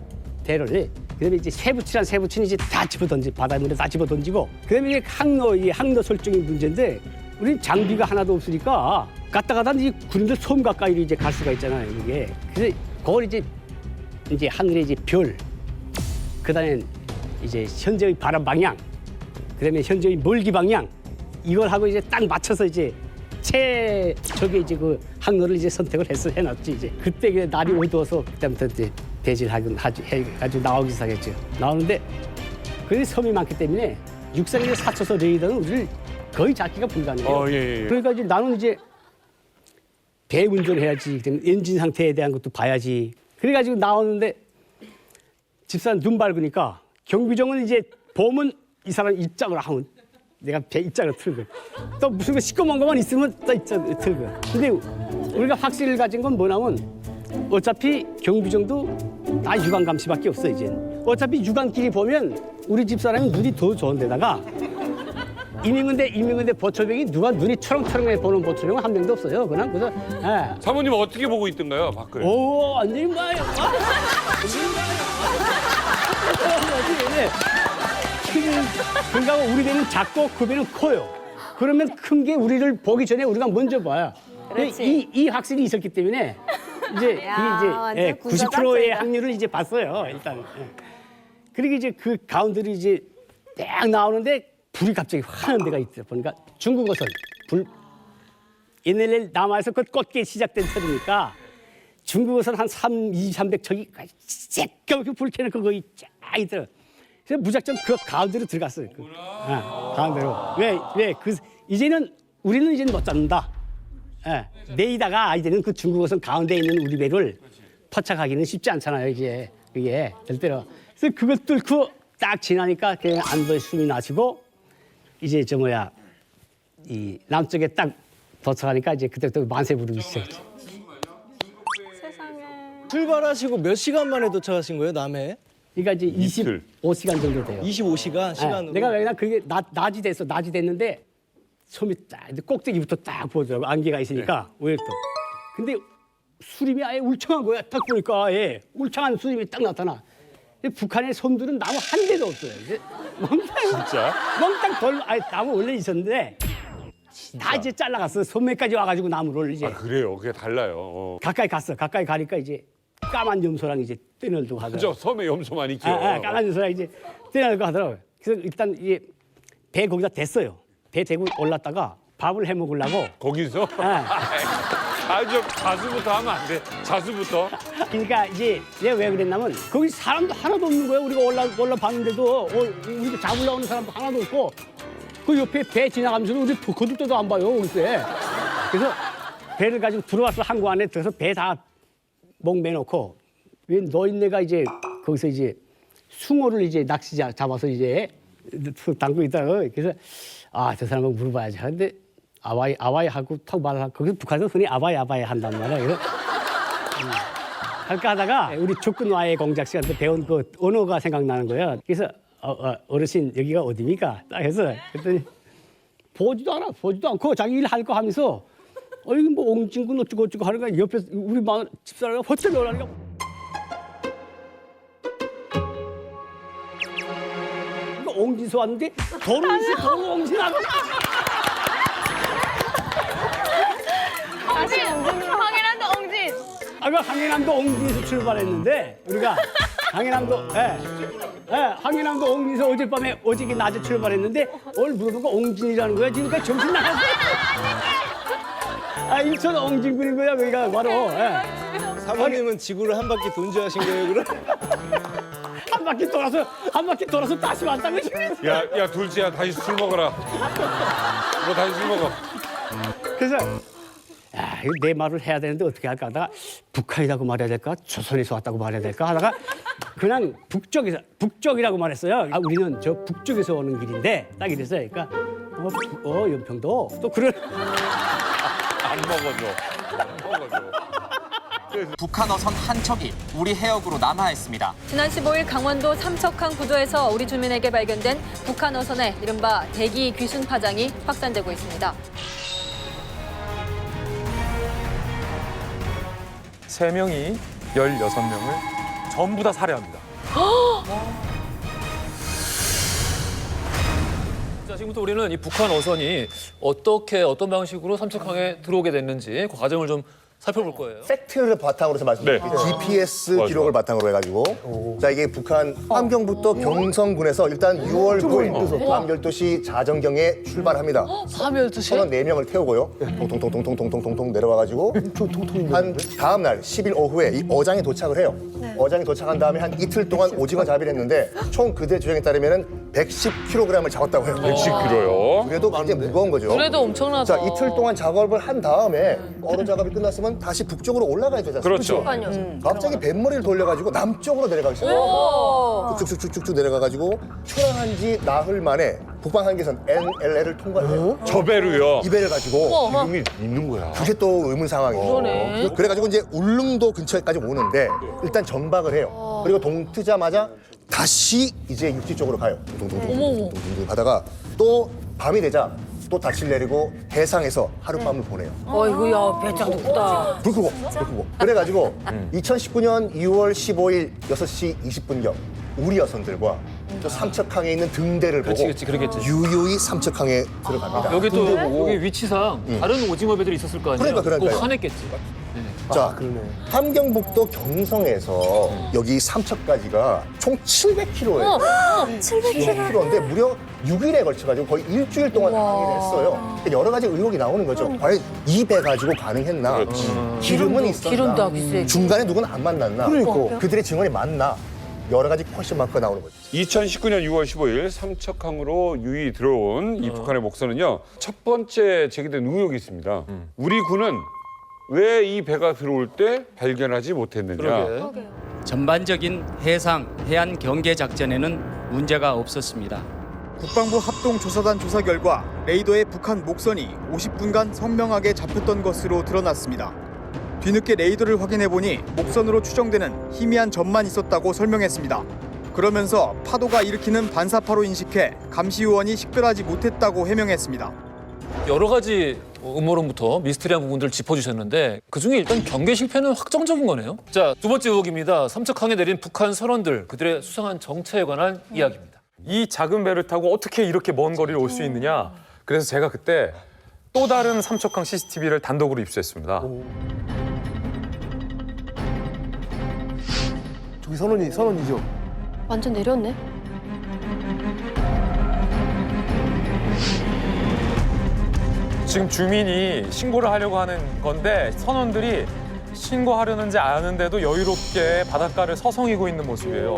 배를. 그다음에 이제 세부치는 이제 다 집어 던지 바닷물에 다 집어 던지고 그다음에 이제 항로 설정이 문제인데 우리는 장비가 하나도 없으니까 갔다 이 군인들 섬 가까이로 이제 갈 수가 있잖아요. 이게 그래서 그걸 이제 하늘에 이제 별 그다음에 이제 현재의 바람 방향 그다음에 현재의 멀기 방향 이걸 하고 이제 딱 맞춰서 이제 저게 이제 그 항로를 이제 선택을 해놨지. 이제 그때 날이 어두워서 그때부터 이제 해가지고 나오기 시작했죠. 나오는데 그 섬이 많기 때문에 육상에 사쳐서 레이더는 우리를 거의 잡기가 불가능해요. 그러니까 이제 나는 이제 배 운전해야지. 엔진 상태에 대한 것도 봐야지. 그래가지고 나오는데 집사람 눈 밝으니까 경비정은 이제 보면 이 사람 입장을 하면 내가 배 입장을 틀고 또 무슨 거 시꺼먼 것만 있으면 또 입장을 틀고. 근데 우리가 확신을 가진 건 뭐냐면 어차피 경비정도 다 육안 감시밖에 없어 이제. 어차피 육안끼리 보면 우리 집사람이 눈이 더 좋은데다가 이민근대 보초병이 누가 눈이 초롱초롱해 보는 보초병은 한 명도 없어요. 그냥 그래서 사모님 어떻게 보고 있던가요, 밖을? 오, 완전히 봐요. 그러니까 우리 배는 작고 그 배는 커요. 그러면 큰 게 우리를 보기 전에 우리가 먼저 봐요. 이 확신이 있었기 때문에 이제 이게 이제 90%의 확률을 이제 봤어요. 일단. 그리고 이제 그 가운데로 이제 딱 나오는데 불이 갑자기 화나는 데가 있더라. 보니까 중국어선 불 옛날에 남아에서 그 꽂게 시작된 터이니까 중국어선 한 200, 300척이 새까맣게 불 켜놓고 거기 쫙 있더라. 그래서 무작정 그 가운데로 들어갔어요. 가운데로. 왜? 이제는 우리는 이제는 못 잡는다. 내이다가 이제는 그 중국어선 가운데에 있는 우리 배를 포착하기는 쉽지 않잖아요. 이게 절대로. 그래서 그걸 뚫고 딱 지나니까 그냥 안도의 숨이 나시고 이제 이 남쪽에 딱 도착하니까 이제 그때부터 만세 부르기 시작했죠. 출발하시고 몇 시간 만에 도착하신 거예요, 남해? 그러니까 이제 25시간 정도 돼요. 25시간 시간으로. 내가 왜냐 그게 낮이 됐는데 섬이 딱 꼭대기부터 딱 보더라고. 안개가 있으니까 오히려 또. 근데 수림이 아예 울창한 거야. 딱 보니까 울창한 수림이 딱 나타나. 북한의 섬들은 나무 한 대도 없어요. 몽땅 나무 원래 있었는데 다 이제 잘라갔어. 섬에까지 와가지고 나무를 이제. 그래요. 그게 달라요. 가까이 갔어. 가까이 가니까 이제 까만 염소랑 이제 떼널고 하더라고요. 섬에 염소 많이 있죠. 까만 염소랑 이제 떼널고 하더라고요. 그래서 일단 이게 배 거기다 댔어요. 배 대고 올랐다가 밥을 해 먹으려고. 거기서? 아주 자수부터 하면 안 돼. 자수부터. 그러니까 이제 내가 왜 그랬냐면 거기 사람도 하나도 없는 거예요. 우리가 올라봤는데도 우리가 잡으러 오는 사람도 하나도 없고 그 옆에 배 지나가면서도 우리 거들떠도 안 봐요. 그때. 그래서 배를 가지고 들어와서 항구 안에 들어서 배 다 목매놓고 왜 노인네가 이제 거기서 이제 숭어를 이제 낚시 잡아서 이제 담고 있다가 그래서 아 저 사람은 물어봐야지 하는데 아와이 하고 턱 말하고 거기서 북한에서 흔히 아와이 한단 말이야. 그래서 할까 하다가 우리 조근와의 공작 시간 때 배운 그 언어가 생각나는 거야. 그래서 어르신 여기가 어디입니까? 딱 해서 그랬더니 보지도 않고 자기 일 할 거 하면서 이거 뭐 옹진군 어쩌고 하는 거야. 옆에 우리 집사람이 허쩍 놀라니까. 이거 옹진소 왔는데 도로 옹진하고. 다시 황해남도 옹진. 아까 황해남도 옹진에서 출발했는데 우리가 황해남도 황해남도 옹진에서 어저께 낮에 출발했는데 오늘 물어보니까 옹진이라는 거야. 지금까지 정신 나갔어. 일천 옹진군인 거야 거기가 바로. 사모님은 지구를 한 바퀴 돈주하신 거예요, 그럼? 한 바퀴 돌아서 다시 왔다고. 야 둘째야 다시 술 먹어라. 너 다시 술 먹어. 그래서 이거 내 말을 해야 되는데 어떻게 할까 하다가 북한이라고 말해야 될까? 조선에서 왔다고 말해야 될까? 하다가 그냥 북쪽이라고 말했어요. 우리는 저 북쪽에서 오는 길인데 딱 이랬어요. 그러니까 연평도 또 그런 안 먹어줘. 북한 어선 한 척이 우리 해역으로 남하했습니다. 지난 15일 강원도 삼척항 부두에서 우리 주민에게 발견된 북한 어선의 이른바 대기 귀순 파장이 확산되고 있습니다. 3명이 16명을 전부 다 살해합니다. 자, 지금부터 우리는 이 북한 어선이 어떤 방식으로 삼척항에 들어오게 됐는지 그 과정을 좀 살펴볼 거예요. 팩트를 바탕으로 해서 말씀드릴게요. GPS 기록을 바탕으로 해가지고 자 이게 북한 함경북도 경성군에서 일단 6월 9일 밤 12시 자정경에 출발합니다. 밤 12시? 선원 4명을 태우고요. 통통통통통통통 내려와가지고 한 다음 날 10일 오후에 이 어장에 도착을 해요. 어장에 도착한 다음에 한 이틀 동안 오징어 잡이를 했는데 총 그들의 주장에 따르면 110kg을 잡았다고 해요. 110kg요? 그래도 굉장히 무거운 거죠. 그래도 엄청나다. 자 이틀 동안 작업을 한 다음에 어로 작업이 끝났으면 다시 북쪽으로 올라가야 되잖아요. 그렇죠. 갑자기 뱃머리를 돌려가지고 남쪽으로 내려가기 시작해요. 쭉쭉쭉쭉 내려가가지고 초랑한 지 나흘 만에 북방 한계선 NLL을 통과해요. 저 배로요? 이 배를 가지고 이름이 있는 거야. 그게 또 의문 상황이죠. 그러네. 그래가지고 이제 울릉도 근처까지 오는데 일단 정박을 해요. 그리고 동트자마자 다시 이제 육지 쪽으로 가요. 동동동 가다가 또 밤이 되자 또 닻을 내리고 해상에서 하룻밤을 보내요. 어이구야, 배짱 높다. 불 끄고. 그래가지고 2019년 2월 15일 6시 20분경 우리 여선들과 또 삼척항에 있는 등대를 보고 그러겠지. 유유히 삼척항에 들어갑니다. 여기 또 여기 위치상 다른 오징어 배들이 있었을 거 아니에요? 그러니까요. 그거 화냈겠지. 자, 함경북도 경성에서 여기 삼척까지가 총 700km예요. 700km인데 무려 6일에 걸쳐가지고 거의 일주일 동안 항해를 했어요. 여러 가지 의혹이 나오는 거죠. 과연 이 배 가지고 가능했나? 기름은 있었나? 기름도 비싸. 중간에 누구는 안 만났나? 그들의 증언이 맞나? 여러 가지 퀘스천 마크가 나오는 거죠. 2019년 6월 15일 삼척항으로 유이 들어온 이 북한의 목선은요. 첫 번째 제기된 의혹이 있습니다. 우리 군은 왜 이 배가 들어올 때 발견하지 못했느냐. 전반적인 해안 경계 작전에는 문제가 없었습니다. 국방부 합동조사단 조사 결과 레이더에 북한 목선이 50분간 선명하게 잡혔던 것으로 드러났습니다. 뒤늦게 레이더를 확인해보니 목선으로 추정되는 희미한 점만 있었다고 설명했습니다. 그러면서 파도가 일으키는 반사파로 인식해 감시 요원이 식별하지 못했다고 해명했습니다. 여러 가지 음모론부터 미스터리한 부분들을 짚어주셨는데 그중에 일단 경계 실패는 확정적인 거네요. 자, 두 번째 의혹입니다. 삼척항에 내린 북한 선원들, 그들의 수상한 정체에 관한 이야기입니다. 이 작은 배를 타고 어떻게 이렇게 먼 거리를 올 수 있느냐. 그래서 제가 그때 또 다른 삼척항 CCTV를 단독으로 입수했습니다. 저기 선원이죠. 완전 내렸네. 지금 주민이 신고를 하려고 하는 건데 선원들이 신고하려는지 아는데도 여유롭게 바닷가를 서성이고 있는 모습이에요.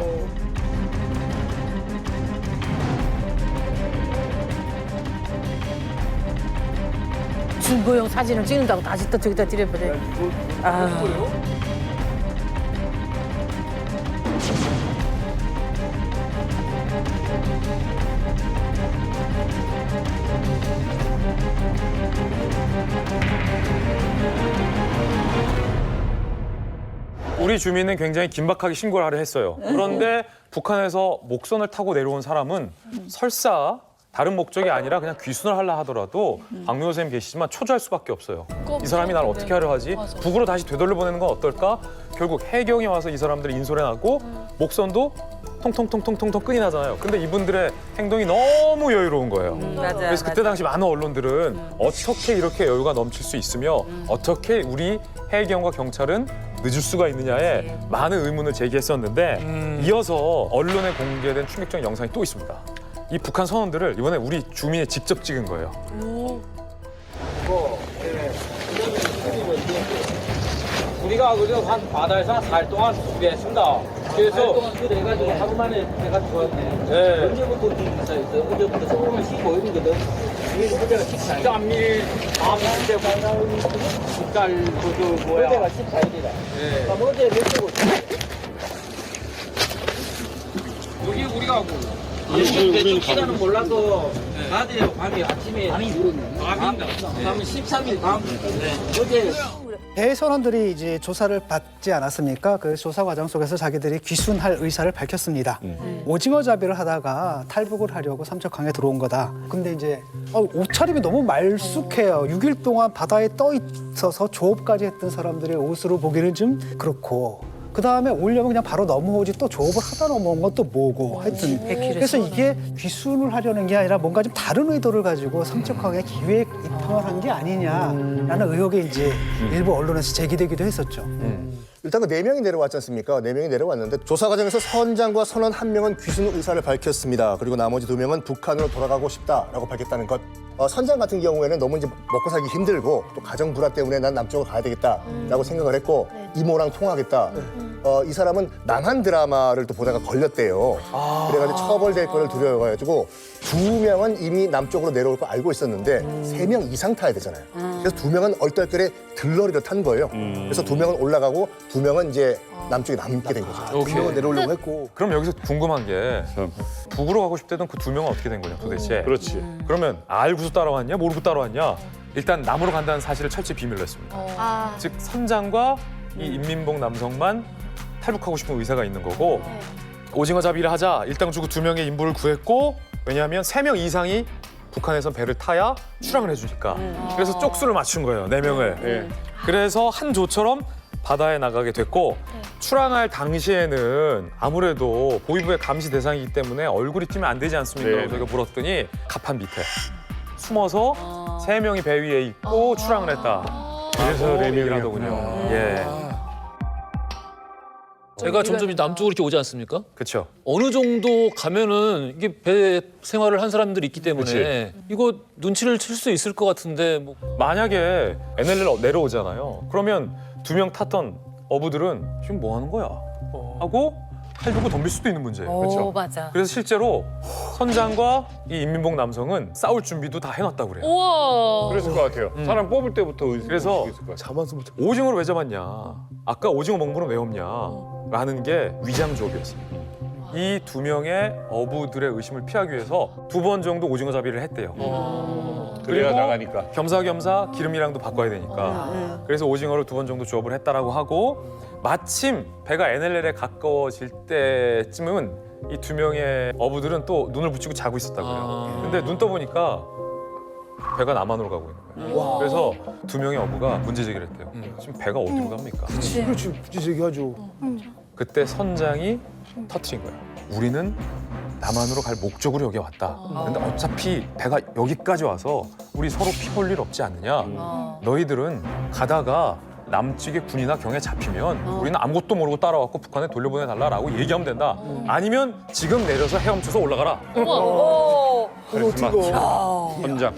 증거용 사진을 찍는다고 다시 또 저기다 들여버려. 아. 우리 주민은 굉장히 긴박하게 신고를 하려 했어요. 그런데 북한에서 목선을 타고 내려온 사람은 설사 다른 목적이 아니라 그냥 귀순을 하려 하더라도 박명호 선생님 계시지만 초조할 수밖에 없어요. 이 사람이 날 어떻게 하려 하지? 북으로 다시 되돌려보내는 건 어떨까? 결국 해경이 와서 이 사람들을 인솔해놨고 목선도 통통통통통통 끈이 나잖아요. 근데 이분들의 행동이 너무 여유로운 거예요. 그래서 그때 당시 많은 언론들은 어떻게 이렇게 여유가 넘칠 수 있으며 어떻게 우리 해경과 경찰은 늦을 수가 있느냐에 많은 의문을 제기했었는데 이어서 언론에 공개된 충격적인 영상이 또 있습니다. 이 북한 선원들을 이번에 우리 주민이 직접 찍은 거예요. 우리가 그래도 한 바다에서 한 4일 동안 수비했습니다. 그래서 해가지고 하루 만에 해가 들어왔네. 네. 언제부터 기사였어요? 어제부터 소금을 15일이거든. 그때가 14일. 3일, 4일, 10달, 그 뭐야? 그때가 14일이라. 네. 그럼 어제 몇 시고? 여기 우리가 우리는 시간은 몰라도 낮에요, 밤에, 아침에. 밤입니다. 밤은 13일 밤. 어제. 대선원들이 이제 조사를 받지 않았습니까? 그 조사 과정 속에서 자기들이 귀순할 의사를 밝혔습니다. 오징어 잡이를 하다가 탈북을 하려고 삼척항에 들어온 거다. 근데 이제 옷차림이 너무 말쑥해요. 6일 동안 바다에 떠 있어서 조업까지 했던 사람들의 옷으로 보기는 좀 그렇고. 그 다음에 오려면 그냥 바로 넘어오지 또 조업을 하다 넘어온 건 또 뭐고 하여튼 그래서 이게 귀순을 하려는 게 아니라 뭔가 좀 다른 의도를 가지고 삼척항에 기획 입항을 한 게 아니냐라는 의혹이 이제 일부 언론에서 제기되기도 했었죠. 일단 그 4명이 내려왔지 않습니까? 4명이 내려왔는데 조사 과정에서 선장과 선원 1명은 귀순 의사를 밝혔습니다. 그리고 나머지 2명은 북한으로 돌아가고 싶다라고 밝혔다는 것. 선장 같은 경우에는 너무 이제 먹고 살기 힘들고 또 가정 불화 때문에 난 남쪽으로 가야 되겠다라고 생각을 했고 이모랑 통화하겠다. 이 사람은 남한 드라마를 또 보다가 걸렸대요. 그래가지고 처벌될 거를 두려워가지고 2명은 이미 남쪽으로 내려올 거 알고 있었는데 3명 이상 타야 되잖아요. 그래서 2명은 얼떨결에 들러리를 탄 거예요. 그래서 2명은 올라가고 2명은 이제 남쪽에 남게 된 거죠. 2명은 내려오려고 했고. 그럼 여기서 궁금한 게 북으로 가고 싶다던 그 2명은 어떻게 된 거냐 도대체. 그렇지. 그러면 알고서 따라왔냐 모르고 따라왔냐. 일단 남으로 간다는 사실을 철저히 비밀로 했습니다. 즉 선장과 이 인민복 남성만 탈북하고 싶은 의사가 있는 거고 오징어 잡이를 하자 일당 주고 2명의 인부를 구했고 왜냐하면 3명 이상이 북한에선 배를 타야 출항을 해주니까 그래서 쪽수를 맞춘 거예요 4명을 그래서 한 조처럼 바다에 나가게 됐고 출항할 당시에는 아무래도 보위부의 감시 대상이기 때문에 얼굴이 띄면 안 되지 않습니까? 저희가 물었더니 가판 밑에 숨어서 3명이 배 위에 있고 출항을 했다. 그래서 4명이 하더군요. 예. 제가 점점 남쪽으로 이렇게 오지 않습니까? 그렇죠. 어느 정도 가면은 이게 배 생활을 한 사람들이 있기 때문에 그치. 이거 눈치를 챌 수 있을 것 같은데 뭐. 만약에 NLL 내려오잖아요. 그러면 2명 탔던 어부들은 지금 뭐 하는 거야? 하고 칼 들고 덤빌 수도 있는 문제예요. 오, 맞아. 그래서 실제로 선장과 이 인민복 남성은 싸울 준비도 다 해놨다고 그래요. 우와. 그랬을 것 같아요. 사람 뽑을 때부터 그래서 오징어를 왜 잡았냐? 아까 오징어 먹물은 왜 없냐? 라는 게 위장 조업이었어요. 이 2명의 어부들의 의심을 피하기 위해서 2번 정도 오징어 잡이를 했대요. 그래야 그리고 나가니까. 겸사겸사 기름이랑도 바꿔야 되니까. 그래서 오징어를 2번 정도 조업을 했다라고 하고 마침 배가 NLL에 가까워질 때쯤은 이 2명의 어부들은 또 눈을 붙이고 자고 있었다고요. 근데 눈 떠보니까 배가 남한으로 가고 있는 거예요. 그래서 2명의 어부가 문제 제기를 했대요. 지금 배가 어디로 갑니까? 그렇지, 문제 제기하죠. 그때 선장이 터트린 거예요. 우리는 남한으로 갈 목적으로 여기 왔다. 근데 어차피 배가 여기까지 와서 우리 서로 피 볼 일 없지 않느냐. 너희들은 가다가 남측의 군이나 경에 잡히면 우리는 아무것도 모르고 따라왔고 북한에 돌려보내달라라고 얘기하면 된다. 아니면 지금 내려서 헤엄쳐서 올라가라. 선장.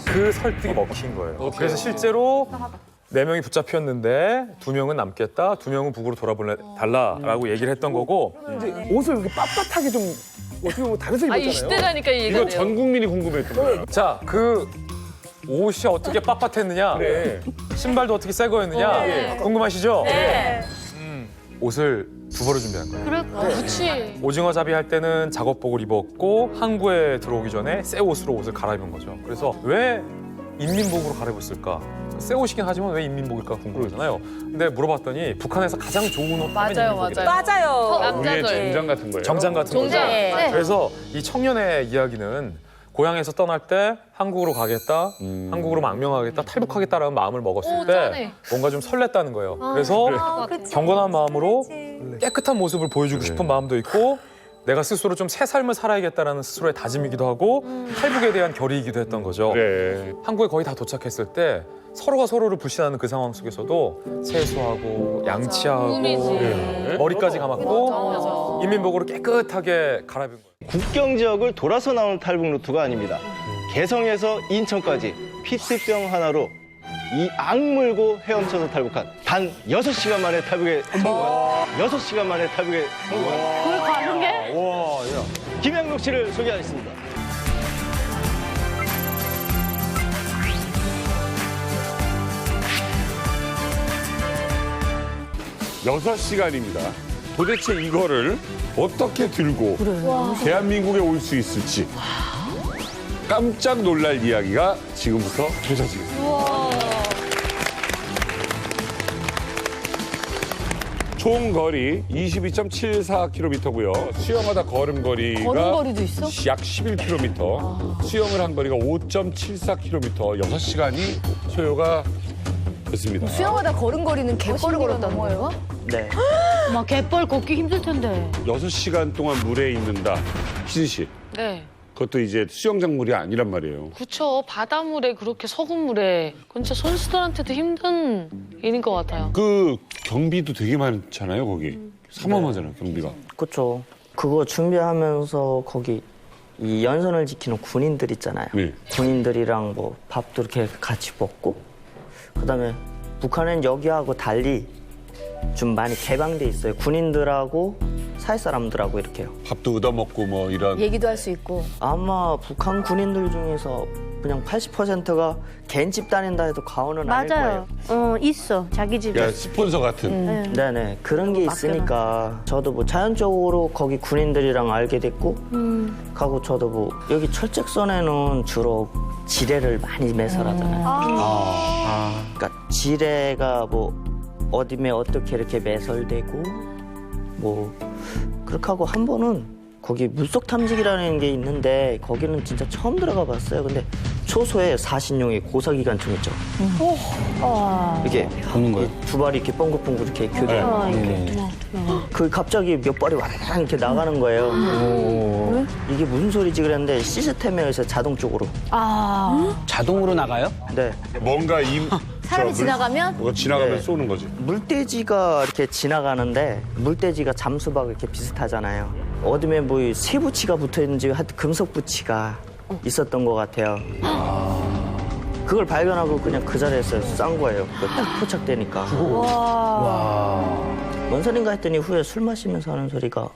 그 설득이 먹힌 거예요. 그래서 실제로 4명이 붙잡혔는데 2명은 남겠다, 2명은 북으로 돌아보내달라라고 얘기를 했던 거고. 이제 옷을 이렇게 빳빳하게 좀 어떻게 보면 다른 색이 이 시대라니까 이 얘기네요. 이거 전 국민이 궁금했던 거예요. 자, 그 옷이 어떻게 빳빳했느냐, 신발도 어떻게 새 거였느냐 궁금하시죠? 네. 옷을 두 벌을 준비한 거예요. 그래, 그렇지. 오징어 잡이 할 때는 작업복을 입었고 항구에 들어오기 전에 새 옷으로 옷을 갈아입은 거죠. 그래서 왜 인민복으로 갈아입었을까? 새 옷이긴 하지만 왜 인민복일까 궁금하잖아요. 근데 물어봤더니 북한에서 가장 좋은 옷 하면 인민복이다. 맞아요. 우리의 정장 같은 거예요. 정장 같은 거죠. 네. 그래서 이 청년의 이야기는 고향에서 떠날 때 한국으로 가겠다, 한국으로 망명하겠다, 탈북하겠다라는 마음을 먹었을 때 짠해. 뭔가 좀 설렜다는 거예요. 그래서 경건한 마음으로 깨끗한 모습을 보여주고 싶은 마음도 있고 내가 스스로 좀 새 삶을 살아야겠다라는 스스로의 다짐이기도 하고 탈북에 대한 결의이기도 했던 거죠. 한국에 거의 다 도착했을 때 서로가 서로를 불신하는 그 상황 속에서도 세수하고 양치하고 머리까지 감았고 인민복으로 깨끗하게 갈아입은 거예요. 국경 지역을 돌아서 나오는 탈북 루트가 아닙니다. 개성에서 인천까지 피트병 하나로 이 악물고 헤엄쳐서 탈북한 단 6시간 만에 탈북에 성공한 6시간 만에 탈북에 성공한 그걸 가능해? 와, 야. 김양록 씨를 소개하겠습니다. 여섯 시간입니다. 도대체 이거를 어떻게 들고 대한민국에 올 수 있을지 깜짝 놀랄 이야기가 지금부터 펼쳐지겠습니다. 총 거리 22.74km고요. 수영하다 걸음거리가 걸음거리도 있어? 약 11km, 수영을 한 거리가 5.74km, 6시간이 소요가 됐습니다. 수영하다 걸음거리는 갯벌을 걸었다는 거예요? 네. 막 갯벌 걷기 힘들 텐데. 6시간 동안 물에 있는다. 희진 씨, 네. 그것도 이제 수영장 물이 아니란 말이에요. 그쵸. 바닷물에 그렇게 서군 물에. 그건 진짜 선수들한테도 힘든 일인 것 같아요. 그 경비도 되게 많잖아요, 거기. 삼엄하잖아요, 경비가. 그렇죠. 그거 준비하면서 거기 이 연선을 지키는 군인들 있잖아요. 군인들이랑 뭐 밥도 이렇게 같이 먹고 그다음에 북한은 여기하고 달리 좀 많이 개방돼 있어요. 군인들하고 사회 사람들하고 이렇게요. 밥도 얻어먹고 뭐 이런. 얘기도 할 수 있고. 아마 북한 군인들 중에서 그냥 80%가 개인집 다닌다 해도 과언은 아닐 거예요. 맞아요. 있어. 자기 집에. 야, 스폰서 같은. 네네. 그런 게 있으니까 저도 뭐 자연적으로 거기 군인들이랑 알게 됐고 하고 저도 뭐 여기 철책선에는 주로 지뢰를 많이 매설하잖아요. 그러니까 지뢰가 뭐 어디에 어떻게 이렇게 매설되고 뭐 그렇게 하고 한 번은 거기 물속 탐지기라는 게 있는데 거기는 진짜 처음 들어가 봤어요. 근데 초소에 사신용의 고사기관총 있죠. 이렇게 보는 거예요? 두 발이 이렇게 뻥긋뻥긋 이렇게 교대. 그 갑자기 몇 발이 와라랑 이렇게 나가는 거예요. 이게 무슨 소리지 그랬는데 시스템에 의해서 자동적으로. 자동으로 나가요? 네. 뭔가 사람이 지나가면? 뭐가 지나가면 네. 쏘는 거지. 물돼지가 이렇게 지나가는데 물돼지가 잠수박 이렇게 비슷하잖아요. 어둠에 뭐 쇠붙이가 붙어있는지 하여튼 금속 붙이가 있었던 것 같아요. 그걸 발견하고 그냥 그 자리에서 싼 거예요. 그거 딱 포착되니까. 뭔 소린가 했더니 후에 술 마시면서 하는 소리가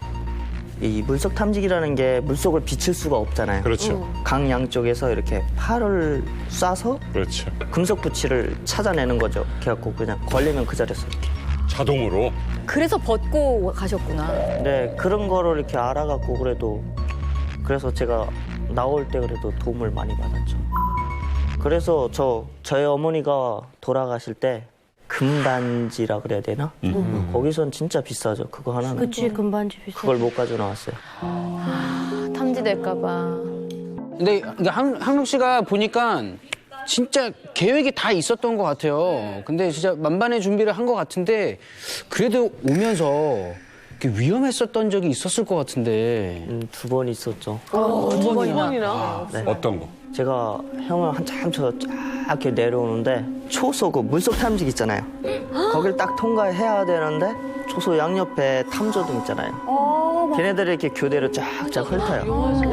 이 물속 탐지기라는 게 물속을 비칠 수가 없잖아요. 그렇죠. 강 양쪽에서 이렇게 팔을 쏴서 그렇죠. 금속 부치를 찾아내는 거죠. 그래갖고 그냥 걸리면 그 자리에서 이렇게. 자동으로. 그래서 벗고 가셨구나. 네, 그런 거를 이렇게 알아갖고 그래서 제가 나올 때 그래도 도움을 많이 받았죠. 그래서 저희 어머니가 돌아가실 때 금반지라 그래야 되나? 거기선 진짜 비싸죠. 그거 하나는. 그치, 금반지 비싸. 그걸 못 가져 나왔어요. 탐지될까봐. 근데 항록 씨가 보니까 진짜 계획이 다 있었던 것 같아요. 근데 진짜 만반의 준비를 한 것 같은데 그래도 오면서 위험했었던 적이 있었을 것 같은데. 2번 있었죠. 두 번이나? 네. 어떤 거? 제가 형을 한참 쳐서 쫙 이렇게 내려오는데 초소 그 물속 탐지기 있잖아요. 거길 딱 통과해야 되는데 초소 양옆에 탐조등 있잖아요. 걔네들이 이렇게 교대로 쫙쫙 훑어요.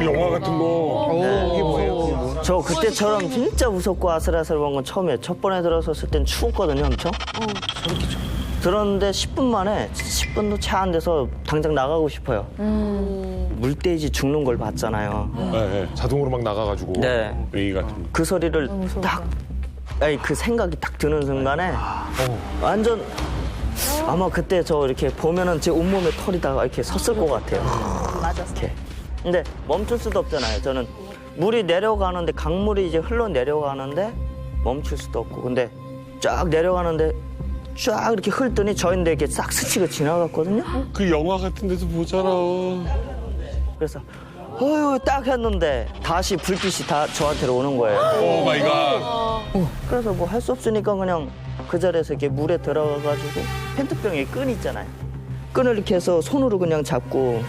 영화 같은 거. 이게 뭐예요? 저 그때처럼 진짜 무섭고 아슬아슬한 건 처음이에요. 첫 번에 들어섰을 땐 추웠거든요, 엄청. 들었는데 10분 만에 10분도 채 안 돼서 당장 나가고 싶어요. 물돼지 죽는 걸 봤잖아요. 네. 자동으로 막 나가가지고. 네. 웨이 같은. 그 소리를 딱, 아니 그 생각이 딱 드는 순간에 완전 아마 그때 저 이렇게 보면은 제 온몸에 털이 다 이렇게 섰을 것 같아요. 맞았어. 이렇게. 근데 멈출 수도 없잖아요. 저는 물이 내려가는데 강물이 이제 흘러 내려가는데 멈출 수도 없고 근데 쫙 내려가는데 쫙 이렇게 흘더니 저인데 이렇게 싹 스치고 지나갔거든요. 그 영화 같은 데서 보잖아. 그래서 어휴 딱 했는데 다시 불빛이 다 저한테로 오는 거예요. 오 마이 갓. 그래서 뭐 할 수 없으니까 그냥 그 자리에서 이렇게 물에 들어가가지고 페트병에 끈 있잖아요. 끈을 이렇게 해서 손으로 그냥 잡고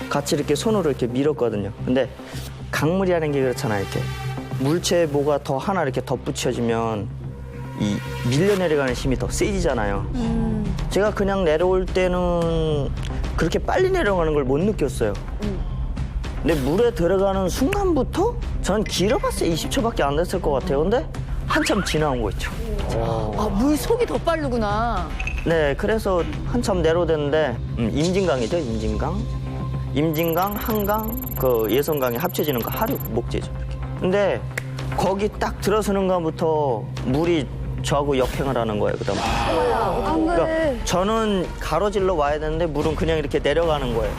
같이 이렇게 손으로 이렇게 밀었거든요. 근데 강물이라는 게 그렇잖아요. 이렇게 물체에 뭐가 더 하나 이렇게 덧붙여지면 이 밀려 내려가는 힘이 더 세지잖아요. 제가 그냥 내려올 때는 그렇게 빨리 내려가는 걸 못 느꼈어요. 근데 물에 들어가는 순간부터 전 길어봤어요. 20초밖에 안 됐을 것 같아요. 근데 한참 지나온 거 있죠. 아, 물 속이 더 빠르구나. 네, 그래서 한참 내려오는데 임진강이죠, 임진강. 임진강, 한강, 그 예선강이 합쳐지는 거 하류 목재죠. 이렇게. 근데 거기 딱 들어서는 것부터 물이 저하고 역행을 하는 거예요. 그다음. 그러니까 저는 가로질러 와야 되는데 물은 그냥 이렇게 내려가는 거예요.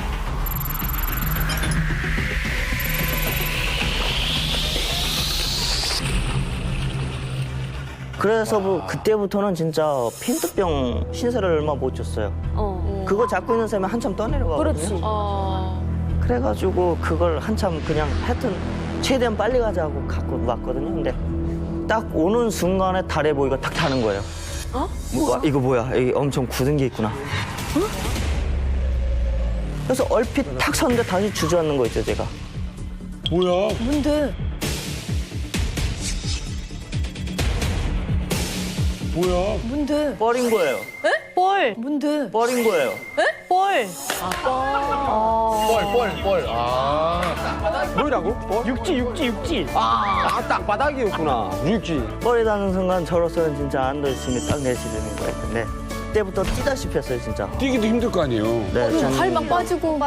그래서 뭐 그때부터는 진짜 핀트병 신세를 얼마 못 줬어요. 그거 잡고 있는 사람이 한참 떠내려가거든요. 그렇지. 그래가지고 그걸 한참 그냥 하여튼 최대한 빨리 가자고 갖고 왔거든요. 근데 딱 오는 순간에 달에 보이가 탁 타는 거예요. 와, 이거 뭐야? 여기 엄청 굳은 게 있구나. 그래서 얼핏 탁 섰는데 다시 주저앉는 거 있죠, 제가. 뭐야? 뭔데? 뭐야? 뭔데? 뻘인 거예요. 에? 뻘. 뭔데? 뻘인 거예요. 에? 뻘. 뻘. 아. 뭐라고? 육지. 아, 땅바닥이었구나. 육지. 뻘이 닿는 순간 저로서는 진짜 안도있음이 딱 내쉬는 거예요. 근데 그때부터 뛰다시피 했어요, 진짜. 뛰기도 힘들 거 아니에요. 네, 저는. 팔막 빠지고.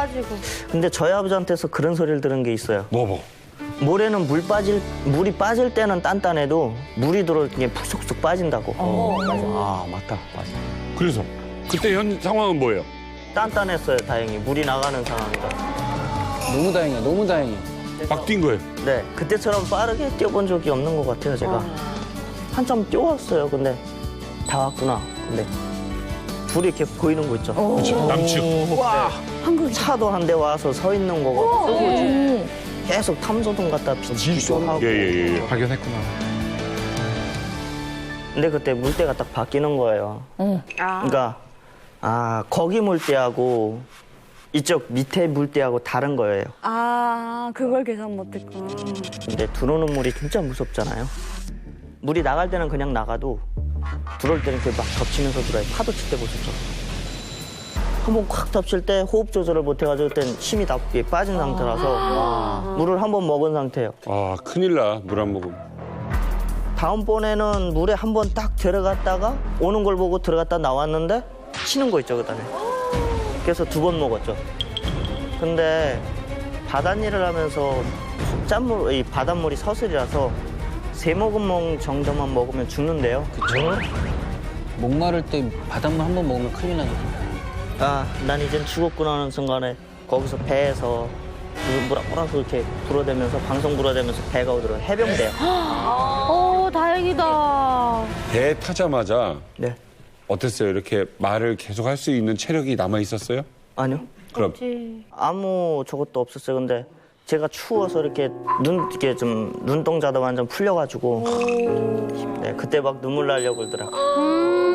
근데 저희 아버지한테서 그런 소리를 들은 게 있어요. 뭐? 모래는 물이 빠질 때는 단단해도 물이 들어올 때 푹쑥쑥 빠진다고. 아, 맞다. 그래서 그때 현 상황은 뭐예요? 단단했어요, 다행히. 물이 나가는 상황이라. 너무 다행이야. 막 뛴 거예요? 네, 그때처럼 빠르게 뛰어본 적이 없는 것 같아요, 제가. 한참 뛰어왔어요, 근데 다 왔구나. 근데 둘이 이렇게 보이는 거 있죠. 남측. 와, 차도 한 대 와서 서 있는 거고. 계속 탐소동 갖다 비치기도 하고. 예. 발견했구나. 근데 그때 물때가 딱 바뀌는 거예요. 그러니까 거기 물때하고 이쪽 밑에 물때하고 다른 거예요. 아, 그걸 계산 못했구나. 근데 들어오는 물이 진짜 무섭잖아요. 물이 나갈 때는 그냥 나가도 들어올 때는 막 덮치면서 들어요. 파도 칠 때 보셨죠? 한번 콱 덮칠 때 호흡 조절을 못 해가지고 그땐 힘이 다 빠진 상태라서 물을 한 번 먹은 상태예요. 아, 큰일 나. 물 안 먹으면. 다음번에는 물에 한 번 딱 들어갔다가 오는 걸 보고 들어갔다 나왔는데 치는 거 있죠, 그다음에. 그래서 2번 먹었죠. 근데 바닷일을 하면서 이 바닷물이 서슬이라서 3모금 정도만 먹으면 죽는데요. 그쵸? 목마를 때 바닷물 한 번 먹으면 큰일 나니까. 난 이젠 죽었구나 하는 순간에 거기서 배에서 뭐라고 이렇게 불어대면서 방송 불어대면서 배가 오더라고요. 해병대요. 오, 다행이다. 배 타자마자 네. 어땠어요? 이렇게 말을 계속 할 수 있는 체력이 남아 있었어요? 아니요. 그럼 아무 저것도 없었어요. 근데 제가 추워서 이렇게 눈동자도 완전 풀려가지고 네, 그때 막 눈물 나려고 그러더라고요.